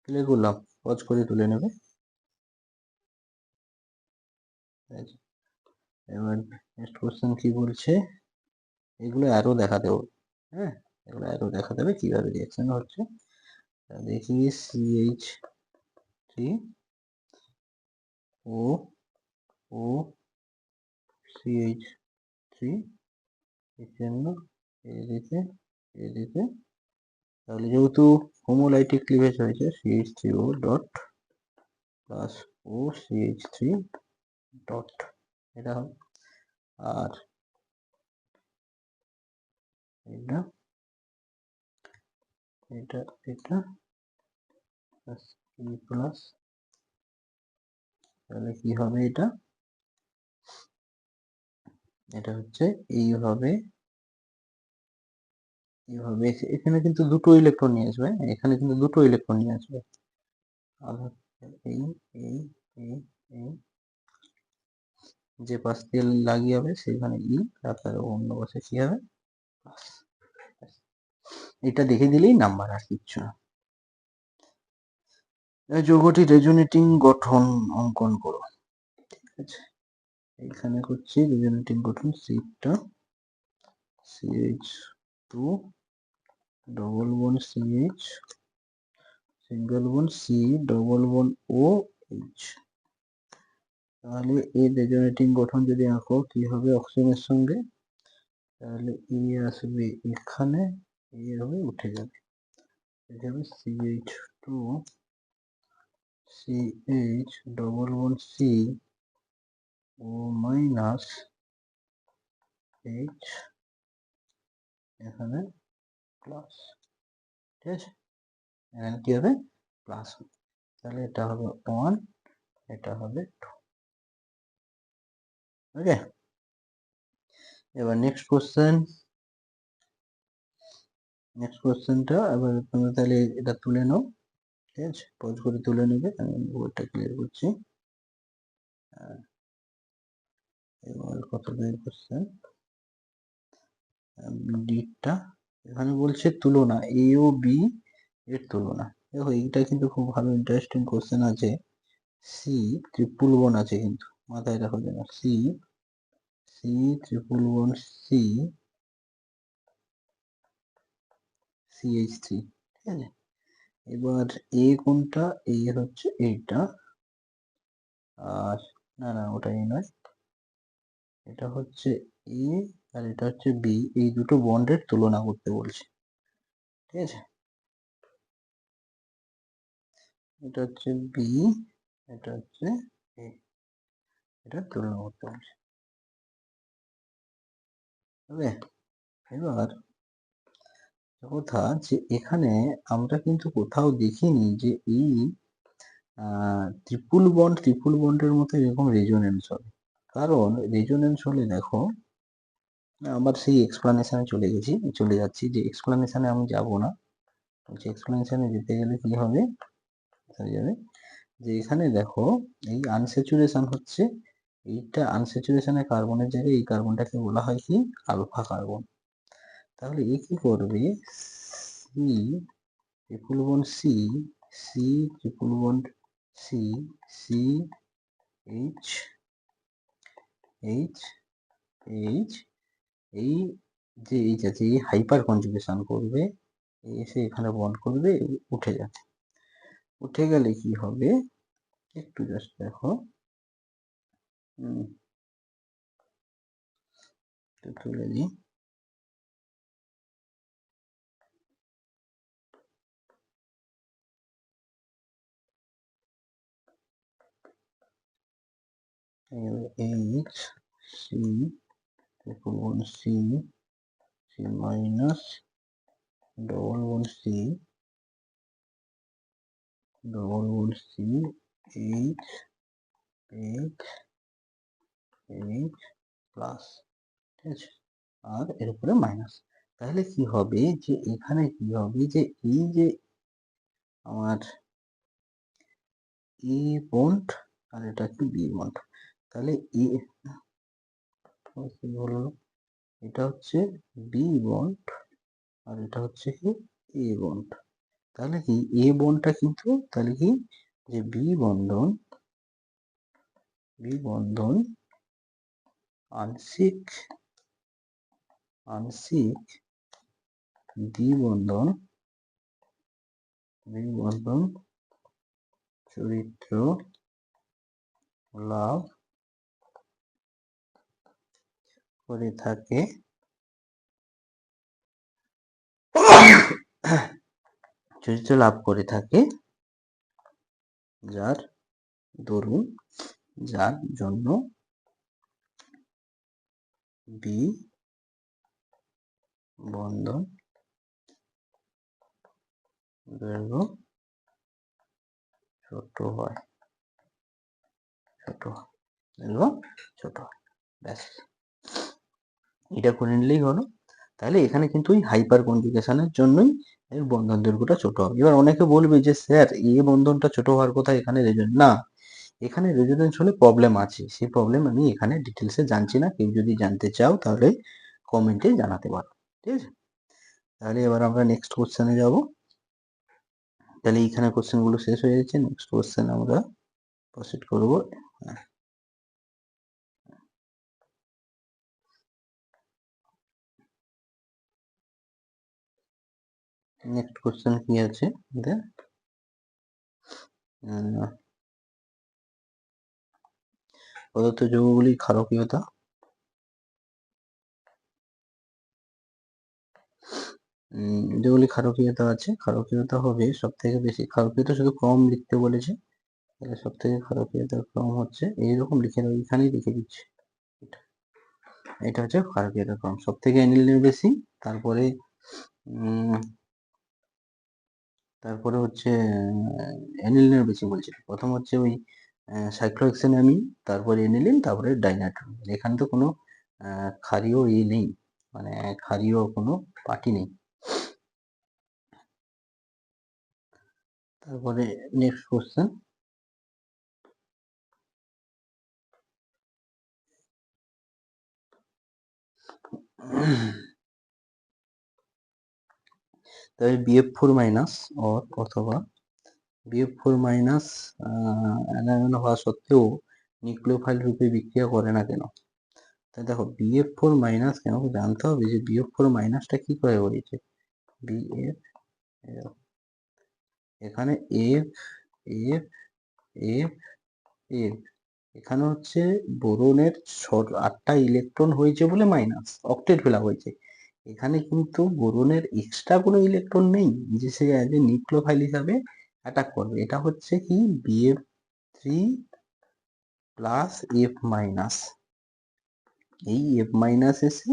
ক্লিয়ার করলাম, পজ করে তুলে নেবে। এবার নেক্সট কোশ্চেন কি বলছে? এগুলো অ্যারো দেখাতে হবে, হ্যাঁ এগুলো অ্যারো দেখাতে হবে কিভাবে রিঅ্যাকশন হচ্ছে। দেখি CH3 ও ও CH3 চিহ্ন এদিকে এদিকে, তাহলে যেহেতু হোমোলাইটিক ক্লিভেজ হয়েছে CH3O dot plus OCH3 dot, এটা হবে। আর এটা এটা এটা প্লাস, তাহলে কি হবে এটা, এটা হচ্ছে এইভাবে এইভাবে এখানে কিন্তু দুটো ইলেকট্রন নিয়ে আসবে, এখানে কিন্তু দুটো ইলেকট্রন নিয়ে আসবে, আবার এই এই এই এই যে পাশ দিয়ে লাগিয়ে হবে সেখানে ই, তারপরে অন্য পাশে কি হবে প্লাস। এটা দেখে দিলেই নাম্বার, আর কিচ্ছু না। এই যৌগটি রেজোনেটিং গঠন অঙ্কন করো, ঠিক আছে। এখানে করছি রেজোনেটিং গঠন, সিটা CH2 double bond CH single bond C double bond OH। তাহলে এর রেজোনেটিং গঠন যদি আঁকো কি হবে অক্সিজেনের সঙ্গে, তাহলে ই আসবে এখানে, হবে উঠে যাবে, এটা হবে CH2 CH double bond C ও মাইনাস H এখানে প্লাস, ঠিক আছে, এখানে কি হবে প্লাস, তাহলে এটা হবে 1, এটা হবে 2। ওকে, এবার নেক্সট কোশ্চেনটা এবার তোমরা তাহলে এটা তুলে নাও, ঠিক আছে, পজ করে তুলে নেবে, আমি বোর্ডটা ক্লিয়ার করছি। এবার কত দুই কোশ্চেন ডিটা, এখানে বলছে তুলনা এ ও বি এর তুলনা। দেখো এইটা কিন্তু খুব ভালো ইন্টারেস্টিং কোশ্চেন আছে, সি ট্রিপল বন্ড আছে কিন্তু মাথায় রাখো যেন, C C triple bond C CH3, ঠিক আছে। এবার এ কোনটা, এ হচ্ছে এইটা, আর না না ওটা এ নয়, এটা হচ্ছে এ আর এটা হচ্ছে বি, এই দুটো বন্ডের তুলনা করতে বলছে, ঠিক আছে। এটা হচ্ছে বি, এটা হচ্ছে এ, এটা তুলনা করতে বলছে, তবে এবার কথা যে এখানে আমরা কিন্তু কোথাও দেখিনি যে এই ট্রিপল বন্ডের মতো এরকম রেজোনেন্স হবে, কারণ রেজোনেন্স হলে দেখো, আবার সেই এক্সপ্লানেশনে চলে যাচ্ছি, যে এক্সপ্লানেশনে আমি যাব না, যে এক্সপ্লানেশনে যেতে গেলে কি হবে হয়ে যাবে, যে এখানে দেখো এই আনস্যাচুরেশন হচ্ছে, এইটা আনস্যাচুরেশনের কার্বনের জায়গায় এই কার্বনটাকে বলা হয় কি আলফা কার্বন। তাহলে এ কি করবে, C triple bond C, C triple bond C, C H H H, এই যে এইচ আছে এই হাইপার কনজুগেশন করবে, এসে এখানে বন্ড করবে, উঠে যাবে, উঠে গেলে কি হবে একটু জাস্ট দেখো, তুলে দিই, H C triple bond C, C minus double bond C, double bond C H H H plus, ঠিক আছে, আর এর উপরে মাইনাস। তাহলে কি হবে যে এখানে কি হবে যে এই যে আমার ই বন্ড আর এটা একটু বি বন্ড, তাহলে ই হলো, এটা হচ্ছে বি বন্ড আর এটা হচ্ছে কি এ বন্ড, তাহলে কি এ বন্ডটা কিন্তু তাহলে কি যে বি বন্ধন আংশিক আংশিক দ্বিবন্ধন চরিত্র লাভ করে থাকে চরিত্র লাভ করে থাকে যার দরুন যার জন্য বি বন্ধন দৈর্ঘ্য ছোট হয় দৈর্ঘ্য ছোট হয়। ব্যাস, এটা করে নিলেই হলো। তাহলে এখানে কিন্তু ওই হাইপার কনজুগেশনের জন্যই এর বন্ধন দৈর্ঘ্যটা ছোট হবে। এবার অনেকে বলবে যে স্যার এ বন্ধনটা ছোট হওয়ার কথা, এখানে রেজোনেন্স না, এখানে রেজোনেন্স হলে প্রবলেম আছে, সেই প্রবলেম আমি এখানে ডিটেলসে জানছি না, কেউ যদি জানতে চাও তাহলে কমেন্টে জানাতে পারো, ঠিক আছে। তাহলে এবার আমরা নেক্সট কোশ্চেনে যাব। তাহলে এইখানে কোশ্চেনগুলো শেষ হয়ে যাচ্ছে, নেক্সট কোশ্চেন আমরা প্রসিড করব। নেক্সট কোশ্চেন কি আছে প্রদত্ত যৌগগুলির ক্ষারকীয়তা। যেগুলি ক্ষারকীয়তা আছে, ক্ষারকীয়তা হবে সব থেকে বেশি, ক্ষারকীয়তা শুধু ক্রম লিখতে বলেছে, তাহলে সব থেকে ক্ষারকীয়তার ক্রম হচ্ছে এইরকম লিখে দেবো, এখানেই লিখে দিচ্ছি, এটা হচ্ছে ক্ষারকীয়তার ক্রম। সব থেকে অ্যানিলিনের বেশি, তারপরে তারপরে হচ্ছে অ্যানিলিনের বেশি বলছে। প্রথম হচ্ছে ওই সাইক্লোহেক্সেনামিন, তারপরে অ্যানিলিন, তারপরে ডাইনাইট্রোমিন। এখানে তো কোনো ক্ষারীয় নেই, মানে ক্ষারীয় কোনো পার্টি নেই। তারপরে নেক্সট কোশ্চেন, তবে BF4 মাইনাস অথবা BF4 মাইনাস অ্যানায়ন হওয়া সত্ত্বেও নিউক্লিওফাইল রূপে বিক্রিয়া করে না কেন? তাই দেখো BF4 মাইনাস কেন জানতে হবে যে BF4 মাইনাসটা কি করে হয়েছে। BF এখানে F F F F এখানে হচ্ছে বোরনের 8টা ইলেকট্রন হয়েছে বলে মাইনাস, অক্টেট ফেলা হয়েছে। এখানে কিন্তু বোরনের এক্সট্রা কোনো ইলেকট্রন নেই যে সে অ্যাজ এ নিউক্লিওফাইল হিসাবে অ্যাটাক করবে। এটা হচ্ছে কি BF3 প্লাস F মাইনাস, এই F মাইনাস এসে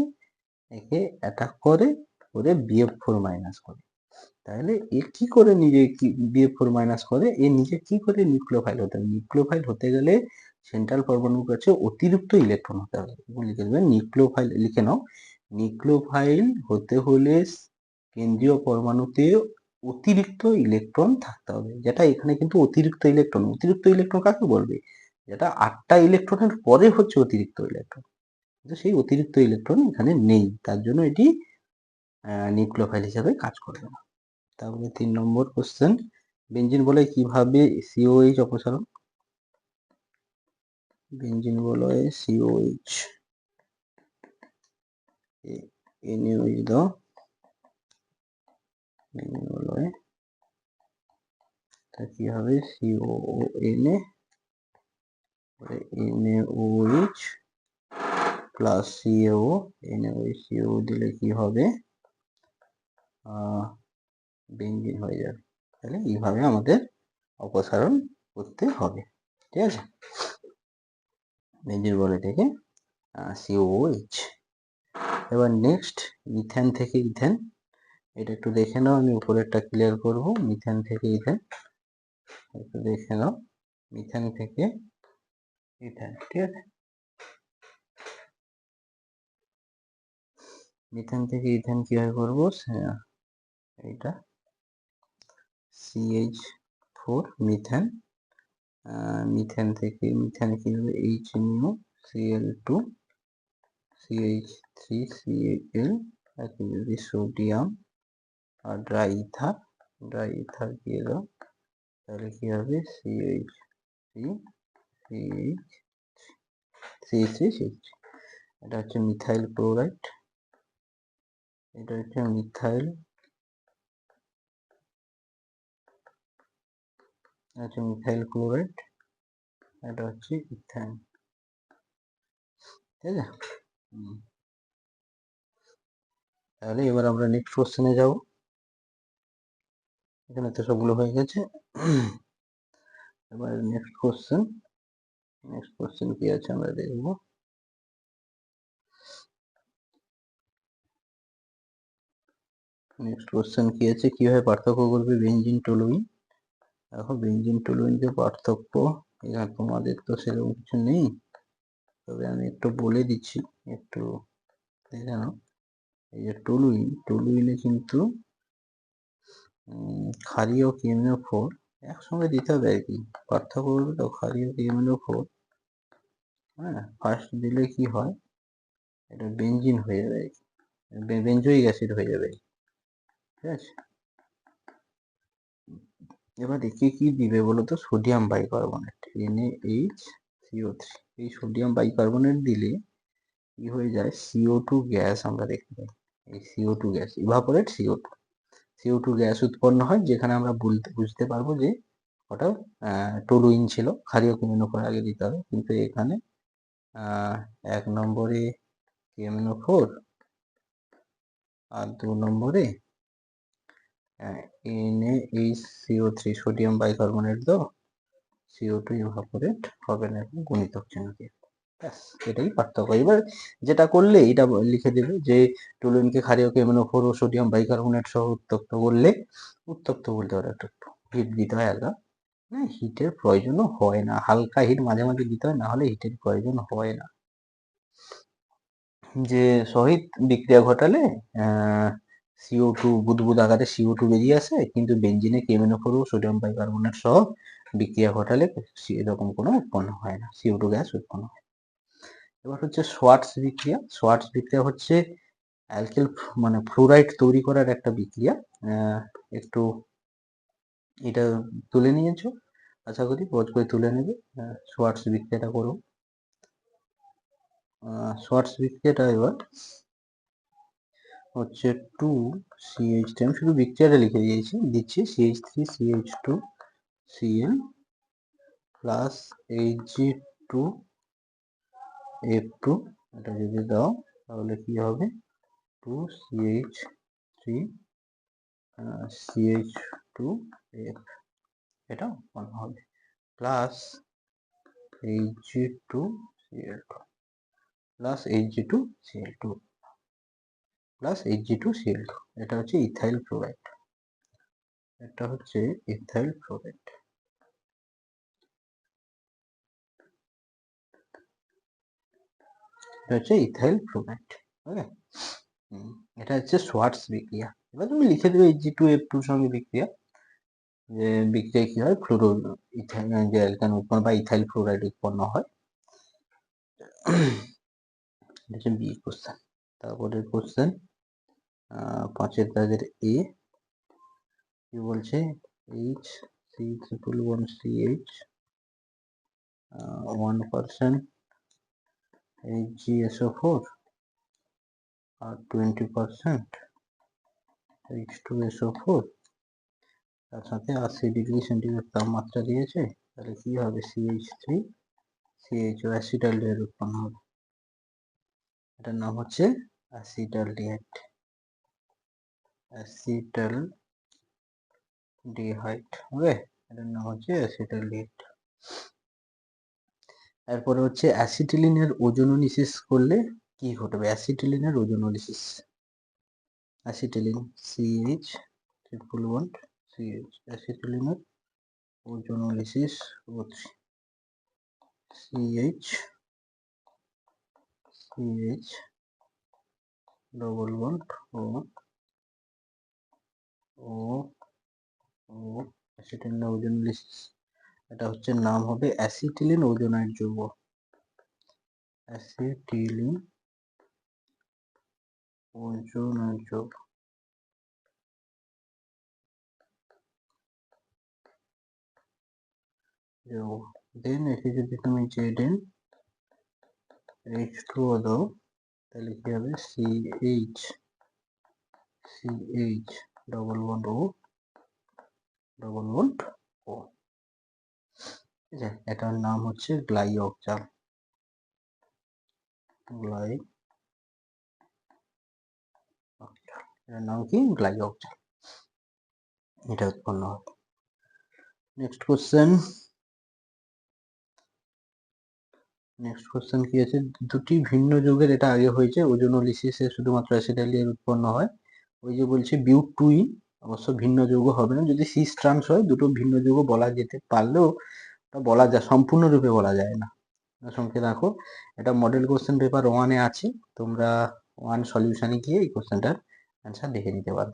একে অ্যাটাক করে BF4 মাইনাস করে। তাহলে এ কি করে নিজে BF4 মাইনাস করে, এ নিজে কি করে নিউক্লিওফাইল হতে হবে? নিউক্লিওফাইল হতে গেলে সেন্ট্রাল পরমাণুর কাছে অতিরিক্ত ইলেকট্রন হতে হবে। লিখে দেবেন নিউক্লিওফাইল, লিখে নাও, নিউক্লিওফাইল হতে হলে কেন্দ্রীয় পরমাণুতে অতিরিক্ত ইলেকট্রন থাকতে হবে, যেটা এখানে কিন্তু অতিরিক্ত ইলেকট্রন। অতিরিক্ত ইলেকট্রন কাকে বলবে? যেটা 8টা ইলেকট্রনের পরে হচ্ছে অতিরিক্ত ইলেকট্রন, কিন্তু সেই অতিরিক্ত ইলেকট্রন এখানে নেই, তার জন্য এটি নিউক্লিওফাইল হিসাবে কাজ করবে না। তাহলে 3 নম্বর কোশ্চেন, বেঞ্জিন বলয় কিভাবে COH অপসারণ? বেঞ্জিন বলয় COH NaOH দাও, বেঞ্জিন বলয় তা কি হবে COONA NaOH plus CaO, NaOH CaO দিলে কি হবে, বেঞ্জিন হয়ে যাবে। তাহলে এইভাবে আমাদের অপসারণ করতে হবে, ঠিক আছে, বেঞ্জিন বলয় থেকে COOH। এবার নেক্সট ইথেন থেকে ইথেন, এটা একটু দেখে নাও, আমি উপরেরটা ক্লিয়ার করব। মিথেন থেকে ইথেন একটু দেখে নাও, মিথেন থেকে ইথেন, ঠিক আছে। মিথেন থেকে ইথেন কিভাবে করবো, এইটা CH4 মিথেন, মিথেন থেকে মিথেন কি হবে H new Cl2 CH3 Cl, যদি সোডিয়াম আর ড্রাই ইথার দিয়ে দাও, তাহলে কি হবে CH3 এটা হচ্ছে মিথাইল ক্লোরাইড, এটা হচ্ছে মিথাইল ক্লোরাইড, এটা হচ্ছে ইথেন, ঠিক আছে। তাহলে এবার আমরা নেক্সট কোশ্চেনে যাব। এখানে তো সবগুলো হয়ে গেছে। এবার নেক্সট কোশ্চেন কি আছে আমরা দেখব। নেক্সট কোশ্চেন কি আছে, কিভাবে পার্থক্য করবে বেঞ্জিন টলুইন। দেখো বেঞ্জিন টলুইন যে পার্থক্য, এখানে তোমাদের তো সেরকম কিছু নেই, তবে আমি একটু বলে দিচ্ছি, একটু দেখে নাও। এই যে টলুইনে কিন্তু ক্ষারীয় KMnO4 একসঙ্গে দিতে হবে আর কি, পার্থক্য করবে তো ক্ষারীয় KMnO4, হ্যাঁ ফার্স্ট দিলে কি হয়, এটা বেঞ্জিন হয়ে যাবে আর কি, বেঞ্জয়িক অ্যাসিড হয়ে যাবে, ঠিক আছে। এবার একে কি দিবে বলো তো, সোডিয়াম বাইকার্বনেট NaHCO3, এই সোডিয়াম বাইকার্বনেট দিলে কি হয়ে যায়, CO2 গ্যাস আমরা দেখতে পাই, এই CO2 gas evaporate CO2 gas উৎপন্ন হয়, যেখানে আমরা বুঝতে পারবো যে ওটা টলুইন ছিল, ক্ষারীয় KMnO4 আগে দিতে হবে, কিন্তু এখানে 1 নম্বরে KMnO4 আর 2 নম্বরে NaHCO3 সোডিয়াম বাইকার্বনেট দাও, CO2 ইভাপোরেট হবে না, গুণিতক চিহ্ন দিয়ে, ব্যাস এটাই পার্থক্য। এবার যেটা করলে এটা লিখে দেবে যে টলুইনকে ক্ষারীয় KMnO4 ও সোডিয়াম বাইকার্বনেট সহ উত্তপ্ত করলে, উত্তপ্ত বলতে পারো একটু হিট দিতে হয় হালকা, না হিটের প্রয়োজনও হয় না, হালকা হিট মাঝে মাঝে দিতে হয়, না হলে হিটের প্রয়োজন হয় না। যে সহিত বিক্রিয়া ঘটালে CO2 বুদবুদ আকারে CO2 বেরিয়ে আসে, কিন্তু বেঞ্জিনে KMnO4 ও সোডিয়াম বাইকার্বনেট সহ বিক্রিয়া ঘটালে এরকম কোনো উৎপন্ন হয় না, CO2 গ্যাস উৎপন্ন হয়। এবার হচ্ছে সোয়ার্টস বিক্রিয়া হচ্ছে অ্যালকিল মানে ফ্লোরাইড তৈরি করার একটা বিক্রিয়া। একটু এটা তুলে নিয়েছো, আশা করি বোধ করে তুলে নেবে। সোয়ার্টস বিক্রিয়াটা করো। সোয়ার্টস বিক্রিয়াটা এবার হচ্ছে 2CH3, আমি শুধু বিক্রিয়াটা লিখে দিচ্ছি CH3CH2Cl প্লাস Hg2F2, এটা যদি দাও তাহলে কি হবে, 2CH3CH2F, এটা উৎপন্ন হবে, plus Hg2Cl2 plus Hg2Cl2 plus Hg2Cl2, এটা হচ্ছে ইথাইল ফ্লোরাইড, এটা হচ্ছে ইথাইল ফ্লোরাইড, এটা হচ্ছে ইথাইল ফ্লোরাইড, ওকে। এটা হচ্ছে সোয়ার্টস বিক্রিয়া। এবার তুমি লিখে দেবে Hg2F2 সঙ্গে বিক্রিয়া, যে বিক্রিয়া কি হয়, ফ্লোরো ইথাইল যে অ্যালকান উৎপন্ন বা ইথাইল ফ্লোরাইড উৎপন্ন হয়। এটা হচ্ছে বি কোশ্চেন। তারপরের কোশ্চেন 5 এর দাগের এ কি বলছে, HC111CH 1% HgSO4 আর 20% H2SO4, তার সাথে 80°C তাপমাত্রা দিয়েছে, তাহলে কি হবে, CH3CH অ্যাসিটালডিহাইড উৎপন্ন হবে, এটার নাম হচ্ছে অ্যাসিটালডিহাইড, হবে, এটার নাম হচ্ছে অ্যাসিটালডিহাইড। এরপরে হচ্ছে অ্যাসিটিলিনের ওজোনোলিসিস করলে কি ঘটবে, অ্যাসিটিলিনের ওজোনোলিসিস, অ্যাসিটিলিন CH111CH, অ্যাসিটিলিনের ozonolysis O3 CH double bond O acetylene ozonolysis, এটা হচ্ছে নাম হবে অ্যাসিটিলিন ওজোনাইড যৌগ, অ্যাসিটিলিন ওজোনাইড যৌগ। দেন একে যদি তুমি ZnH2O দাও, তাহলে কি হবে, CH double bond O double bond O। ঠিক আছে, এটার নাম হচ্ছে গ্লাইঅক্সাল। এটার নাম কি? গ্লাইঅক্সাল। এটা উৎপন্ন হবে। নেক্সট কোশ্চেন কি আছে? দুটি ভিন্ন যৌগের, এটা আগে হয়েছে, ওজোনোলিসিসে শুধুমাত্র অ্যাসিটাইল উৎপন্ন হয়। ওই যে বলছে বিউটুইন অবশ্য ভিন্ন যৌগ হবে না, যদি সিস ট্রান্স হয় দুটো ভিন্ন যৌগ বলা যেতে পারলেও বলা যায়, সম্পূর্ণরূপে বলা যায় না। সঙ্গে রাখো, এটা মডেল কোশ্চেন পেপার 1-এ আছে, তোমরা 1 সলিউশনে গিয়ে এই কোশ্চেনটার অ্যান্সার দেখে নিতে পারো।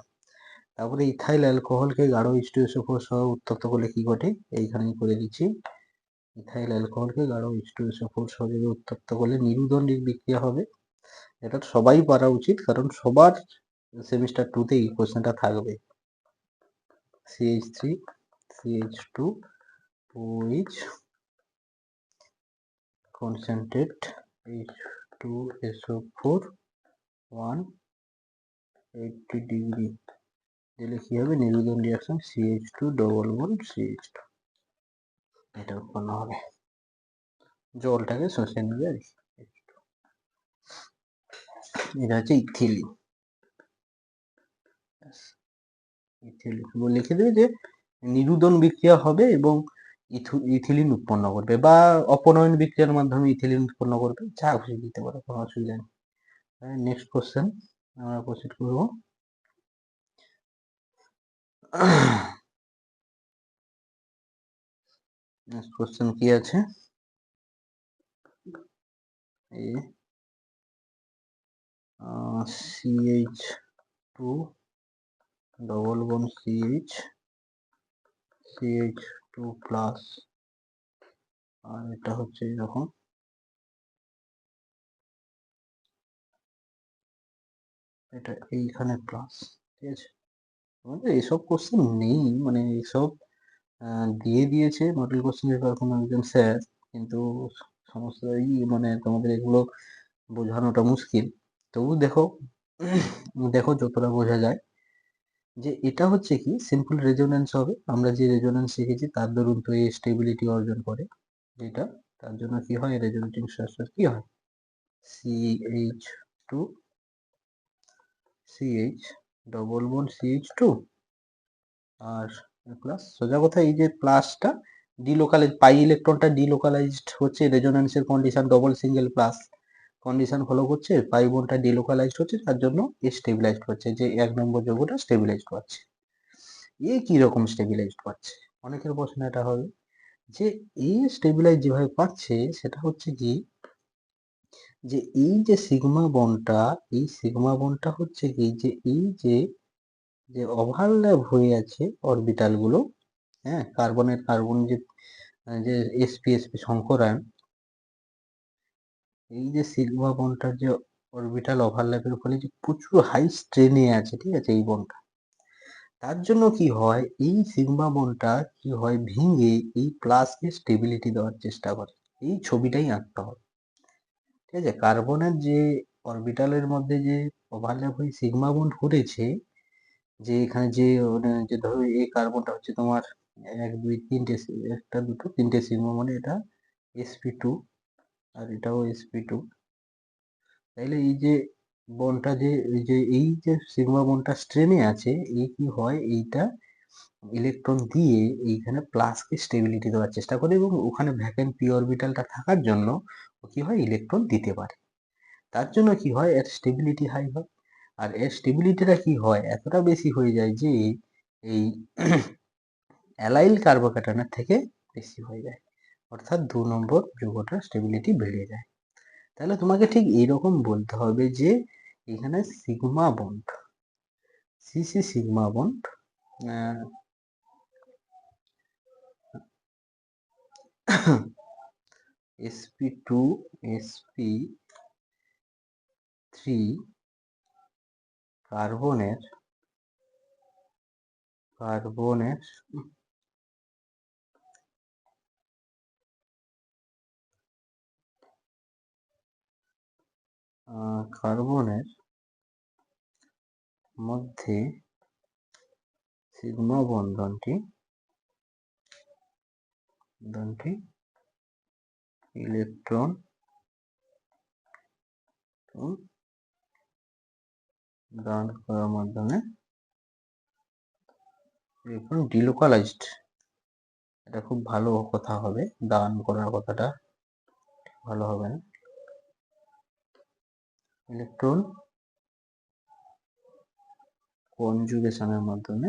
তারপরে ইথাইল অ্যালকোহলকে গাঢ় H2SO4 সহ উত্তপ্ত করলে কি ঘটে? এইখানেই করে দিচ্ছি। ইথাইল অ্যালকোহলকে গাঢ় H2SO4 সহ উত্তপ্ত করলে নিরুদন বিক্রিয়া হবে। এটা সবাই পারা উচিত, কারণ সবার সেমিস্টার 2-তে এই কোশ্চেনটা থাকবে। CH3 CH2 OH concentrate H2SO4 180 degree দিলে কি হবে? নিরুদন reaction CH2 double bond CH2, এটা উৎপন্ন হবে। জলটাকে শুষে নেবে আর কি। এটা হচ্ছে ইথিলিন। লিখে দেবে যে নিরুদন বিক্রিয়া হবে এবং ইথিলিন উৎপন্ন করবে, বা অপনয়ন বিক্রিয়ার মাধ্যমে ইথিলিন উৎপন্ন করবে, যা খুশি দিতে পারো, কোনো অসুবিধা নেই। নেক্সট কোশ্চেন আমরা প্রসিড করব। নেক্সট কোশ্চেন কি আছে? CH2 double bond CH2 plus, আর এটা হচ্ছে এরকম, এটা এইখানে প্লাস। ঠিক আছে, আমাদের এসব কোশ্চেন নেই, মানে এইসব দিয়ে দিয়েছে মডেল কোশ্চেন পেপার কোনো একজন স্যার, কিন্তু সমস্যাই মানে তোমাদের এগুলো বোঝানোটা মুশকিল। তবু দেখো দেখো যতটা বোঝা যায়, যে এটা হচ্ছে কি সিম্পল রেজোনেন্স হবে। আমরা যে রেজোনেন্স শিখেছি তার দরুন তো এই স্টেবিলিটি অর্জন করে, যেটা তার জন্য কি হয়, রেজোনেটিং স্ট্রাকচার কি হয়? CH2 CH double bond CH2 আর প্লাস, সোজা কথা এই যে প্লাসটা ডিলোকালাইজ, পাই ইলেকট্রনটা ডিলোকালাইজড হচ্ছে, রেজোনেন্সের condition double single plus condition follow করছে, পাই বন্ডটা ডিলোকালাইজড হচ্ছে, তার জন্য স্টেবিলাইজড হচ্ছে, যে 1 নম্বর যৌগটা স্টেবিলাইজড পাচ্ছে। কি রকম স্টেবিলাইজড পাচ্ছে? অনেকের প্রশ্ন এটা হবে যে স্টেবিলাইজ যেভাবে পাচ্ছে সেটা হচ্ছে কি, যে এই যে সিগমা বন্ডটা, এই সিগমা বন্ডটা হচ্ছে কি, যে এই যে যে ওভারল্যাপ হয়ে আছে অরবিটাল গুলো, হ্যাঁ, কার্বনের কার্বন যে যে sp সংকরায়ন, এই যে সিগমা বন্ডটার যে অরবিটাল ওভারল্যাপের ফলে যে প্রচুর হাই স্ট্রেনে আছে, ঠিক আছে, এই বন্ডটা, তার জন্য কি হয়, এই সিগমা বন্ডটা কি হয়, ভেঙে এই প্লাসকে স্টেবিলিটি দেওয়ার চেষ্টা করে। এই ছবিটাই আঁকতে হবে। ঠিক আছে, কার্বনের যে অরবিটালের মধ্যে যে ওভারল্যাপ হয়ে সিগমা বন্ড করেছে, যে এখানে যে যে ধরো এই কার্বনটা হচ্ছে তোমার 1 2 3টে, একটা দুটো তিনটে সিগমা, মানে এটা sp2 আর এটাও sp2। তাইলে এই যে বন্ডটা যে এই যে সিগমা বন্ডটা স্ট্রেনে আছে, এই কি হয়, এইটা ইলেকট্রন দিয়ে এইখানে প্লাসকে স্টেবিলিটি দেওয়ার চেষ্টা করে, এবং ওখানে ভ্যাকেন্ট পি অরবিটালটা থাকার জন্য ও কি হয়, ইলেকট্রন দিতে পারে। তার জন্য কি হয়, এর স্টেবিলিটি হাই হয়। আর এর স্টেবিলিটিটা কি হয়, এতটা বেশি হয়ে যায় যে এই অ্যালাইল কার্বোক্যাটায়নের থেকে বেশি হয়ে যায়, অর্থাৎ 2 নম্বর যৌগটার স্টেবিলিটি বেড়ে যায়। তাহলে তোমাকে ঠিক এইরকম বলতে হবে যে এখানে sigma bond, CC sigma bond sp2 sp3 কার্বনের কার্বনের মধ্যে সিগমা বন্ধনটি বন্ধনটি ইলেকট্রন দান করার মাধ্যমে ইলেকট্রন ডিলোকালাইজড। এটা খুব ভালো কথা হবে, দান করার কথাটা ভালো হবে না। ইলেকট্রন কনজুগেশনের মাধ্যমে,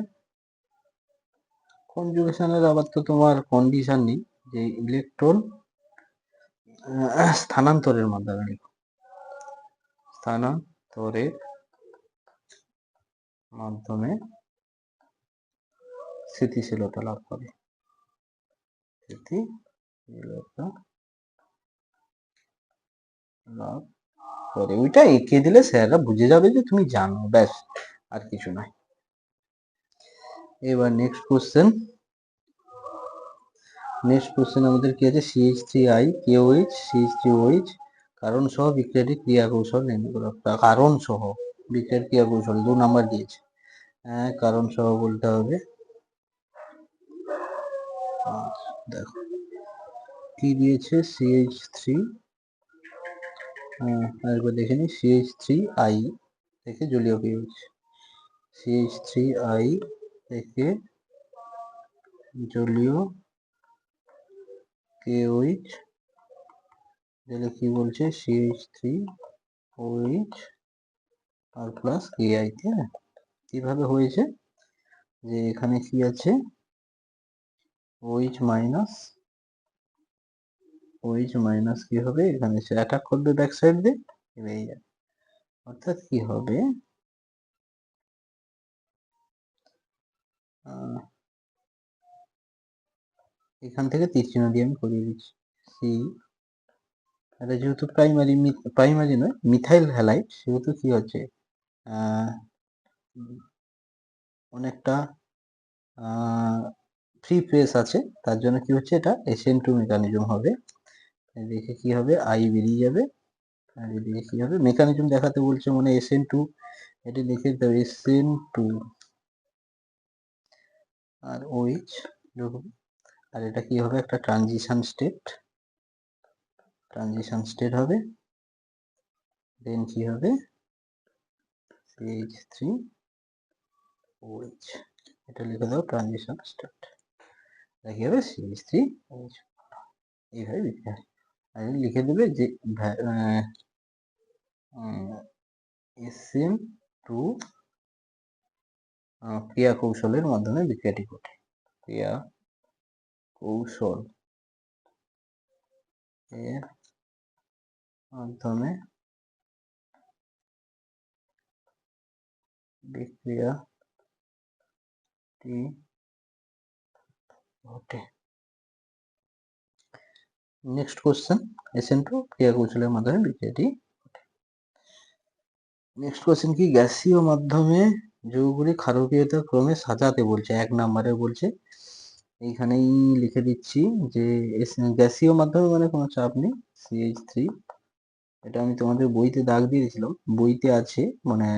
কনজুগেশনের আবার তো তোমার কন্ডিশন নেই, যে ইলেকট্রন স্থানান্তরের মাধ্যমে লিখো, স্থানান্তরের মাধ্যমে স্থিতিশীলতা লাভ করে, স্থিতিশীলতা লাভ করে। ওইটা এঁকে দিলে স্যাররা বুঝে যাবে যে তুমি জানো, ব্যাস, আর কিছু নয়। এবার নেক্সট কোশ্চেন আমাদের কি আছে, CH3IKOH CH3OH কারণ সহ বিক্রিয়াটির ক্রিয়া কৌশল নির্ণয় করো। কারণ সহ বিক্রিয়ার ক্রিয়া কৌশল 2 নাম্বার দিয়েছে। হ্যাঁ, কারণ সহ বলতে হবে। দেখো কি দিয়েছে, CH3 আরেকবার দেখে নি, CH3I থেকে জলীয় KOH, CH3I থেকে জলীয় KOH, তাহলে কি বলছে, CH3OH আর প্লাস KI, তাই না? কিভাবে হয়েছে, যে এখানে কি আছে, OH মাইনাস কি হবে, এখানে সে অ্যাটাক করবে ব্যাক সাইড দিয়ে, অর্থাৎ কি হবে, এখান থেকে তীর চিহ্ন দিয়ে আমি করিয়ে দিচ্ছি। সি, এটা যেহেতু প্রাইমারি নয়, মিথাইল হ্যালাইড, সেহেতু কি হচ্ছে, অনেকটা ফ্রি প্রেস আছে, তার জন্য কি হচ্ছে, এটা SN2 মেকানিজম হবে। দেখে কি হবে, আই বেরিয়ে যাবে, আর এদিকে কি হবে, মেকানিজম দেখাতে বলছে মানে SN2, এটি লিখে দাও, SN2 আর OH, আর এটা কি হবে, একটা ট্রানজিশন স্টেট হবে। দেন কি হবে, CH3OH, এটা লিখে দাও ট্রানজিশন স্টেট, কি হবে, CH3OH, এইভাবে লিখতে হবে। আর লিখে দেবে যে SN2 ক্রিয়া কৌশলের মাধ্যমে বিক্রিয়াটি ঘটে, ক্রিয়া কৌশল এর মাধ্যমে বিক্রিয়াটি ঘটে। নেক্সট কোশ্চেন, SN2 ক্রিয়া কৌশলের মাধ্যমে বিক্রিয়াটি ঘটে। নেক্সট কোশ্চেন কি, গ্যাসীয় মাধ্যমে যৌগগুলি ক্ষারকীয়তা ক্রমে সাজাতে বলছে, 1 নম্বরে বলছে। এইখানেই লিখে দিচ্ছি যে গ্যাসীয় মাধ্যমে মানে কোনো চাপ নেই, CH3, এটা আমি তোমাদের বইতে দাগ দিয়ে দিয়েছিলাম, বইতে আছে, মানে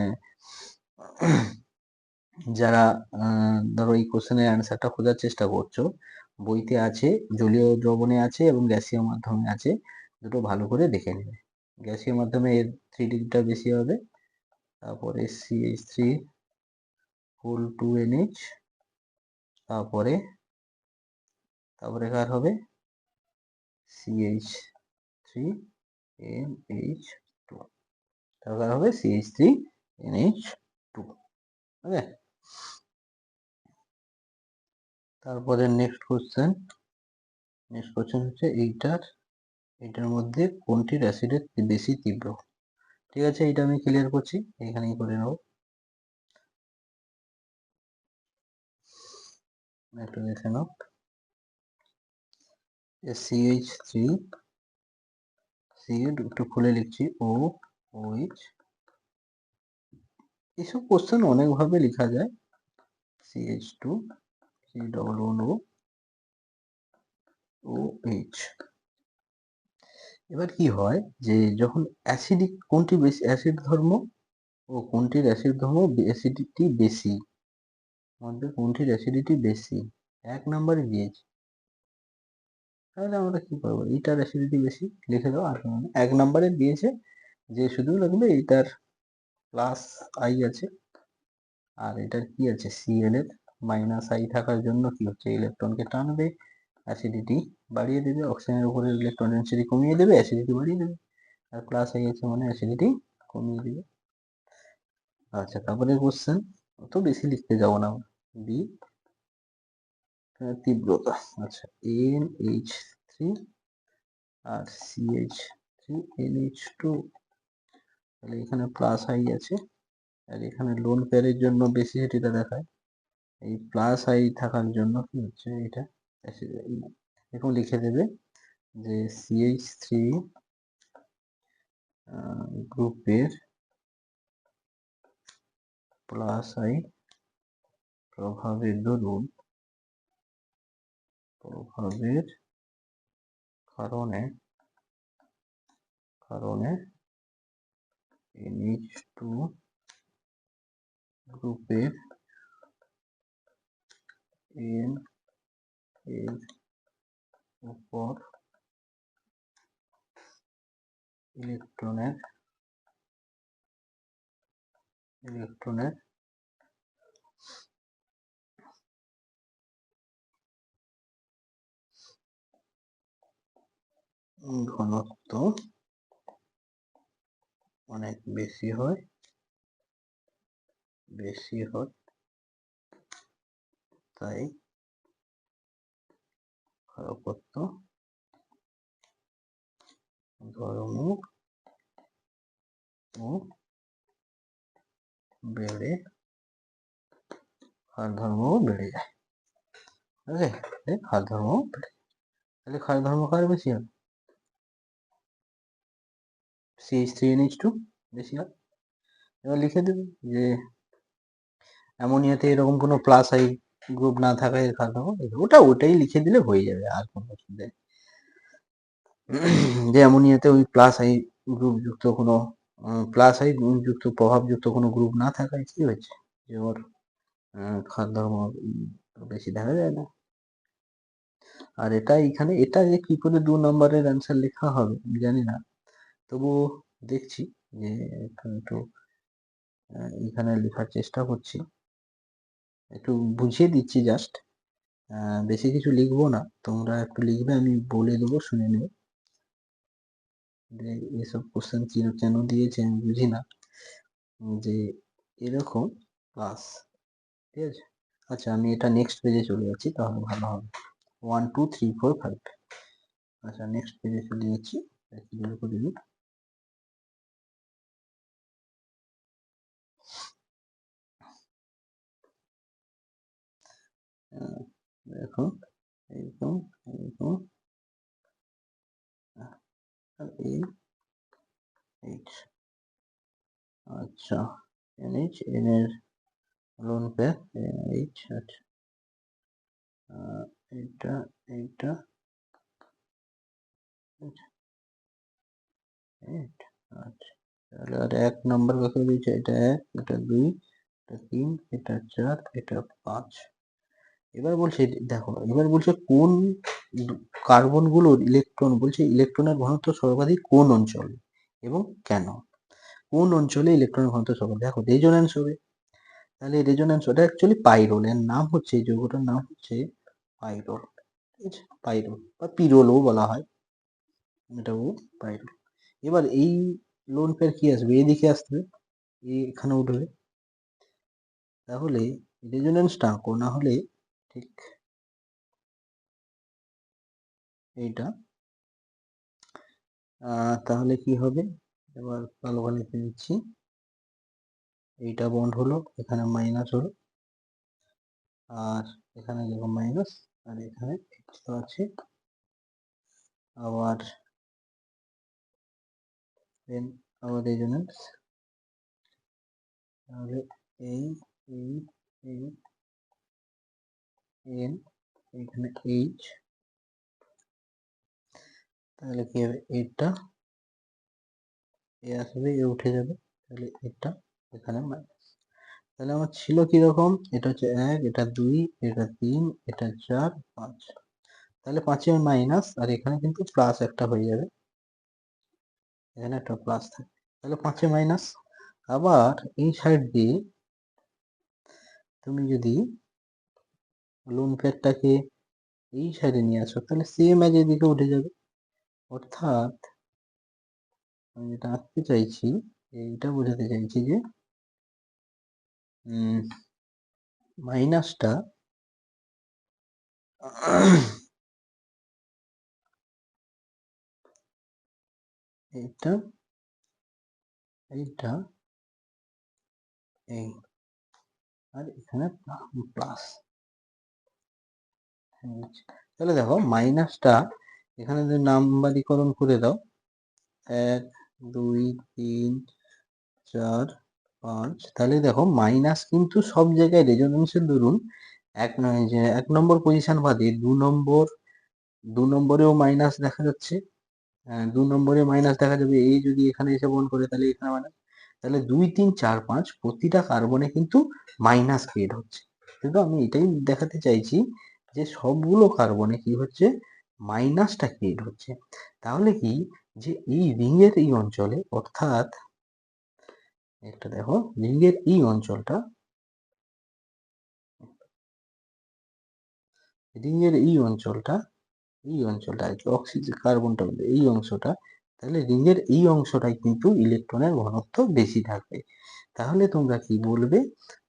যারা ধরো এই কোশ্চেনের অ্যান্সারটা খোঁজার চেষ্টা করছো, বইতে আছে, জলীয় দ্রবণে আছে এবং গ্যাসীয় মাধ্যমে আছে, দুটো ভালো করে দেখে নেবে। গ্যাসীয় মাধ্যমে এর 3 ডিগ্রিটা বেশি হবে, তারপরে CH3 ফুল 2NH, তারপরে কার হবে, CH3NH2, তারপর হবে CH3NH2, ওকে। তারপরে নেক্সট কোশ্চেন হচ্ছে এইটার মধ্যে কোনটির অ্যাসিডের বেশি তীব্র। ঠিক আছে, এটা আমি ক্লিয়ার করছি, এখানেই করে নেব, একটু দেখে নাও। CH3, একটু খুলে লিখছি, OH, এইসব কোশ্চেন অনেকভাবে লেখা যায়, CH2 COOH। এবার কি হয়, যে যখন অ্যাসিডিক, কোনটি বেশি অ্যাসিড ধর্ম ও কোনটির অ্যাসিড ধর্ম অ্যাসিডিটি বেশি, মধ্যে কোনটির অ্যাসিডিটি বেশি, 1 নম্বরে দিয়েছে, তাহলে আমরা কি করবো, এইটার অ্যাসিডিটি বেশি লিখে দেবো। আর এক নম্বরে দিয়েছে যে শুধু লাগবে এইটার প্লাস আই আছে, আর এটার কি আছে সিএল এর মাইনাস আই থাকার জন্য কি হচ্ছে ইলেকট্রনকে টানবে, অ্যাসিডিটি বাড়িয়ে দেবে, অক্সিজেনের উপরে ইলেকট্রন ডেন্সিটি কমিয়ে দেবে, অ্যাসিডিটি বাড়িয়ে দেবে। আর প্লাস আই আছে মানে অ্যাসিডিটি কমিয়ে দেবে। আচ্ছা, তারপরে কোশ্চেন, অত বেশি লিখতে যাব না। বি তীব্রতা, আচ্ছা NH3 আর CH3 NH2, তাহলে এখানে প্লাস আই আছে, আর এখানে লোন পেয়ারের জন্য বেসিসিটিটা দেখায়, এই প্লাস আই থাকার জন্য কি হচ্ছে এটা এরকম লিখে দেবে যে CH3 গ্রুপের প্লাস আই প্রভাবের দরুন কারণে NH2 গ্রুপের N এর উপর ইলেকট্রনের ঘনত্ব অনেক বেশি হয়, তাই ক্ষয়প্রাপ্ত ধর্ম ও বেড়ে ক্ষার ধর্মও বেড়ে যায়। ঠিক আছে, ক্ষার ধর্ম, তাহলে ক্ষার ধর্ম কার বেশি হবে, CH3NH2 বেশি হয়। এবার লিখে দেবে যে অ্যামোনিয়াতে এরকম কোনো প্লাস আই গ্রুপ না থাকায় এর ক্ষার ধর্ম, ওটাই লিখে দিলে হয়ে যাবে, আর কোনো অসুবিধা নেই। যে অ্যামোনিয়াতে ওই প্লাস আই গ্রুপ যুক্ত কোনো প্লাস আই যুক্ত প্রভাবযুক্ত কোনো গ্রুপ না থাকায় কি হয়েছে যে ওর ক্ষার ধর্ম বেশি দেখা যায় না। আর এটা এখানে এটা যে কি করে 2 নম্বরের অ্যান্সার লেখা হবে আমি জানি না, তবুও দেখছি যে একটু এখানে লেখার চেষ্টা করছি, একটু বুঝিয়ে দিচ্ছি জাস্ট, বেশি কিছু লিখবো না, তোমরা একটু লিখবে, আমি বলে দেবো শুনে নেবে। যে এসব কোশ্চেন কেন দিয়েছে আমি বুঝি না, যে এরকম ক্লাস, ঠিক আছে। আচ্ছা, আমি এটা নেক্সট পেজে চলে যাচ্ছি, তাহলে ভালো হবে। 1 2 3 4 5, আচ্ছা নেক্সট পেজে চলে যাচ্ছি, ক্লিয়ার করে দিই। দেখো এইরকম NH, আচ্ছা NH, N এর লোন পেয়ার NH, আচ্ছা এইটা আচ্ছা, তাহলে আর 1 নাম্বার কাকে দিয়েছে, এটা 1, এটা 2, এটা 3, এটা 4, এটা 5। এবার বলছে দেখো, এবার বলছে কোন কার্বন গুলোর ইলেকট্রন, বলছে ইলেকট্রনের ঘনত্ব সর্বাধিক কোন অঞ্চলে এবং কেন, কোন অঞ্চলে ইলেকট্রনের ঘনত্ব সর্বাধিক, দেখো রেজোন্যান্স হবে, তাহলে রেজোন্যান্স ওটা অ্যাকচুয়ালি পাইরোল, এর নাম হচ্ছে এই যৌগটার নাম হচ্ছে পাইরোল, ঠিক আছে, পাইরোল বা পিরোলও বলা হয়, এটাও পাইরোল। এবার এই লোন পেয়ার কি আসবে, এদিকে আসবে, এখানে উঠবে, তাহলে রেজোন্যান্সটা আঁকো, না হলে ঠিক এইটা, তাহলে কি হবে, এবার ভালো ভালো লিখে দিচ্ছি, এইটা বন্ড হলো, এখানে মাইনাস হলো, আর এখানে দেখো মাইনাস, আর এখানে এক্সট্রা আছে, আবার দেন আবার রেজোন্যান্স, তাহলে এই এই এই এন, এখানে এইচ, তাহলে কি হবে, এটা এ আসবে, এ উঠে যাবে, তাহলে এটা এখানে মাইনাস, তাহলে আমার ছিল কি রকম, এটা হচ্ছে 1, এটা 2, এটা 3, এটা 4, 5, তাহলে 5 মাইনাস, আর এখানে কিন্তু প্লাস একটা হয়ে যাবে, এখানে একটা প্লাস থাকে, তাহলে 5 মাইনাস। আবার এই সাইড দিয়ে তুমি যদি লোন পেয়ারটাকে এই সাইডে নিয়ে আসো, তাহলে সেম এজ এদিকে উঠে যাবে। অর্থাৎ আমি যেটা আঁকতে চাইছি, এইটা বোঝাতে চাইছি যে মাইনাসটা এইটা এইটা এই, আর এখানে প্লাস। তাহলে দেখো মাইনাসটা এখানে যদি নাম্বারিকরণ করে দাও, 1 2 3 4 5, তাহলে দেখো মাইনাস কিন্তু সব জায়গায় রেজোনেন্সের দরুন এক নম্বর পজিশন বাদে 2 নম্বরেও মাইনাস দেখা যাচ্ছে, 2 নম্বরে মাইনাস দেখা যাবে, এই যদি এখানে এসে বন্ধ করে তাহলে এখানে মাইনাস, তাহলে 2 3 4 5 প্রতিটা কার্বনে কিন্তু মাইনাস ক্রিয়েট হচ্ছে। কিন্তু আমি এটাই দেখাতে চাইছি যে সবগুলো কার্বনে কি হচ্ছে, মাইনাসটা ক্রিয়েট হচ্ছে। তাহলে কি যে এই রিংয়ের এই অঞ্চলে, অর্থাৎ একটা দেখো রিংয়ের এই অঞ্চলটা, রিংয়ের এই অঞ্চলটা আর কি, অক্সিজেন কার্বনটা এই অংশটা, তাহলে রিংয়ের এই অংশটাই কিন্তু ইলেকট্রনের ঘনত্ব বেশি থাকবে। তাহলে তোমরা কি বলবে,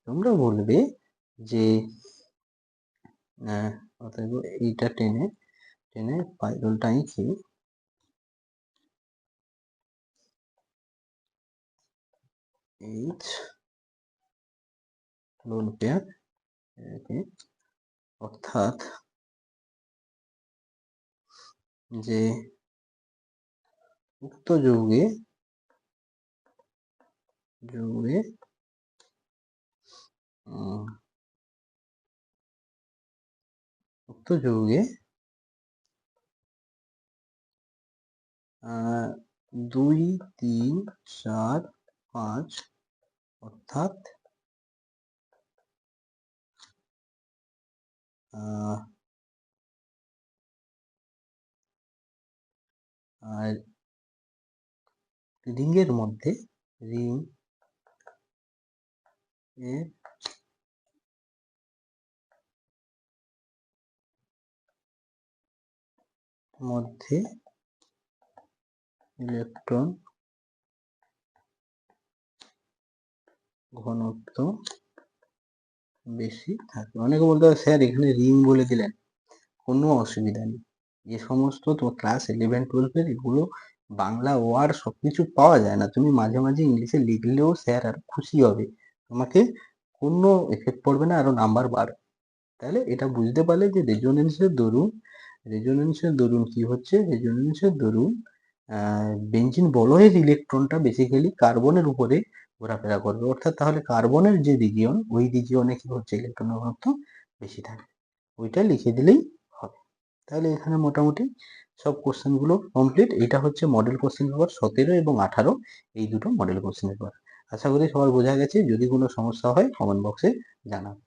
তোমরা বলবে যে অতএব এইটা টেনে টেনে পাইরোলটা এঁকে এইচ লোন পেয়ার, অর্থাৎ যে উক্ত যৌগে উক্ত যৌগে 2 3 4 5, অর্থাৎ আর রিংয়ের মধ্যে, রিং এর মধ্যে ইলেকট্রন ঘনত্ব বেশি থাকে। অনেকে বলতে হবে স্যার এখানে রিং বলে দিলেন, কোনো অসুবিধা নেই, যে সমস্ত তো ক্লাস 11 12 এগুলো বাংলা ওয়ার্ড সবকিছু পাওয়া যায় না, তুমি মাঝে মাঝে ইংলিশে লিখলেও স্যার আর খুশি হবে, তোমাকে কোনো এফেক্ট পড়বে না, আরো নাম্বার বাড়বে। তাহলে এটা বুঝতে পারলে যে রেজোনেন্সের দরুন কি হচ্ছে, রেজোনেন্সের দরুন বেঞ্জিন বলয়ের ইলেকট্রনটা বেসিক্যালি কার্বনের উপরে ঘোরাফেরা করবে, অর্থাৎ তাহলে কার্বনের যে রিজিয়ন, ওই রিজিয়নে কি হচ্ছে, ইলেকট্রনের ঘনত্ব বেশি থাকে, ওইটা লিখে দিলেই হবে। তাহলে এখানে মোটামুটি সব কোশ্চেন গুলো কমপ্লিট। এটা হচ্ছে মডেল কোশ্চেন পেপার 17 এবং 18, এই দুটো মডেল কোশ্চেন পেপার। আশা করি সবার বোঝা গেছে। যদি কোনো সমস্যা হয় কমেন্ট বক্সে জানাবে।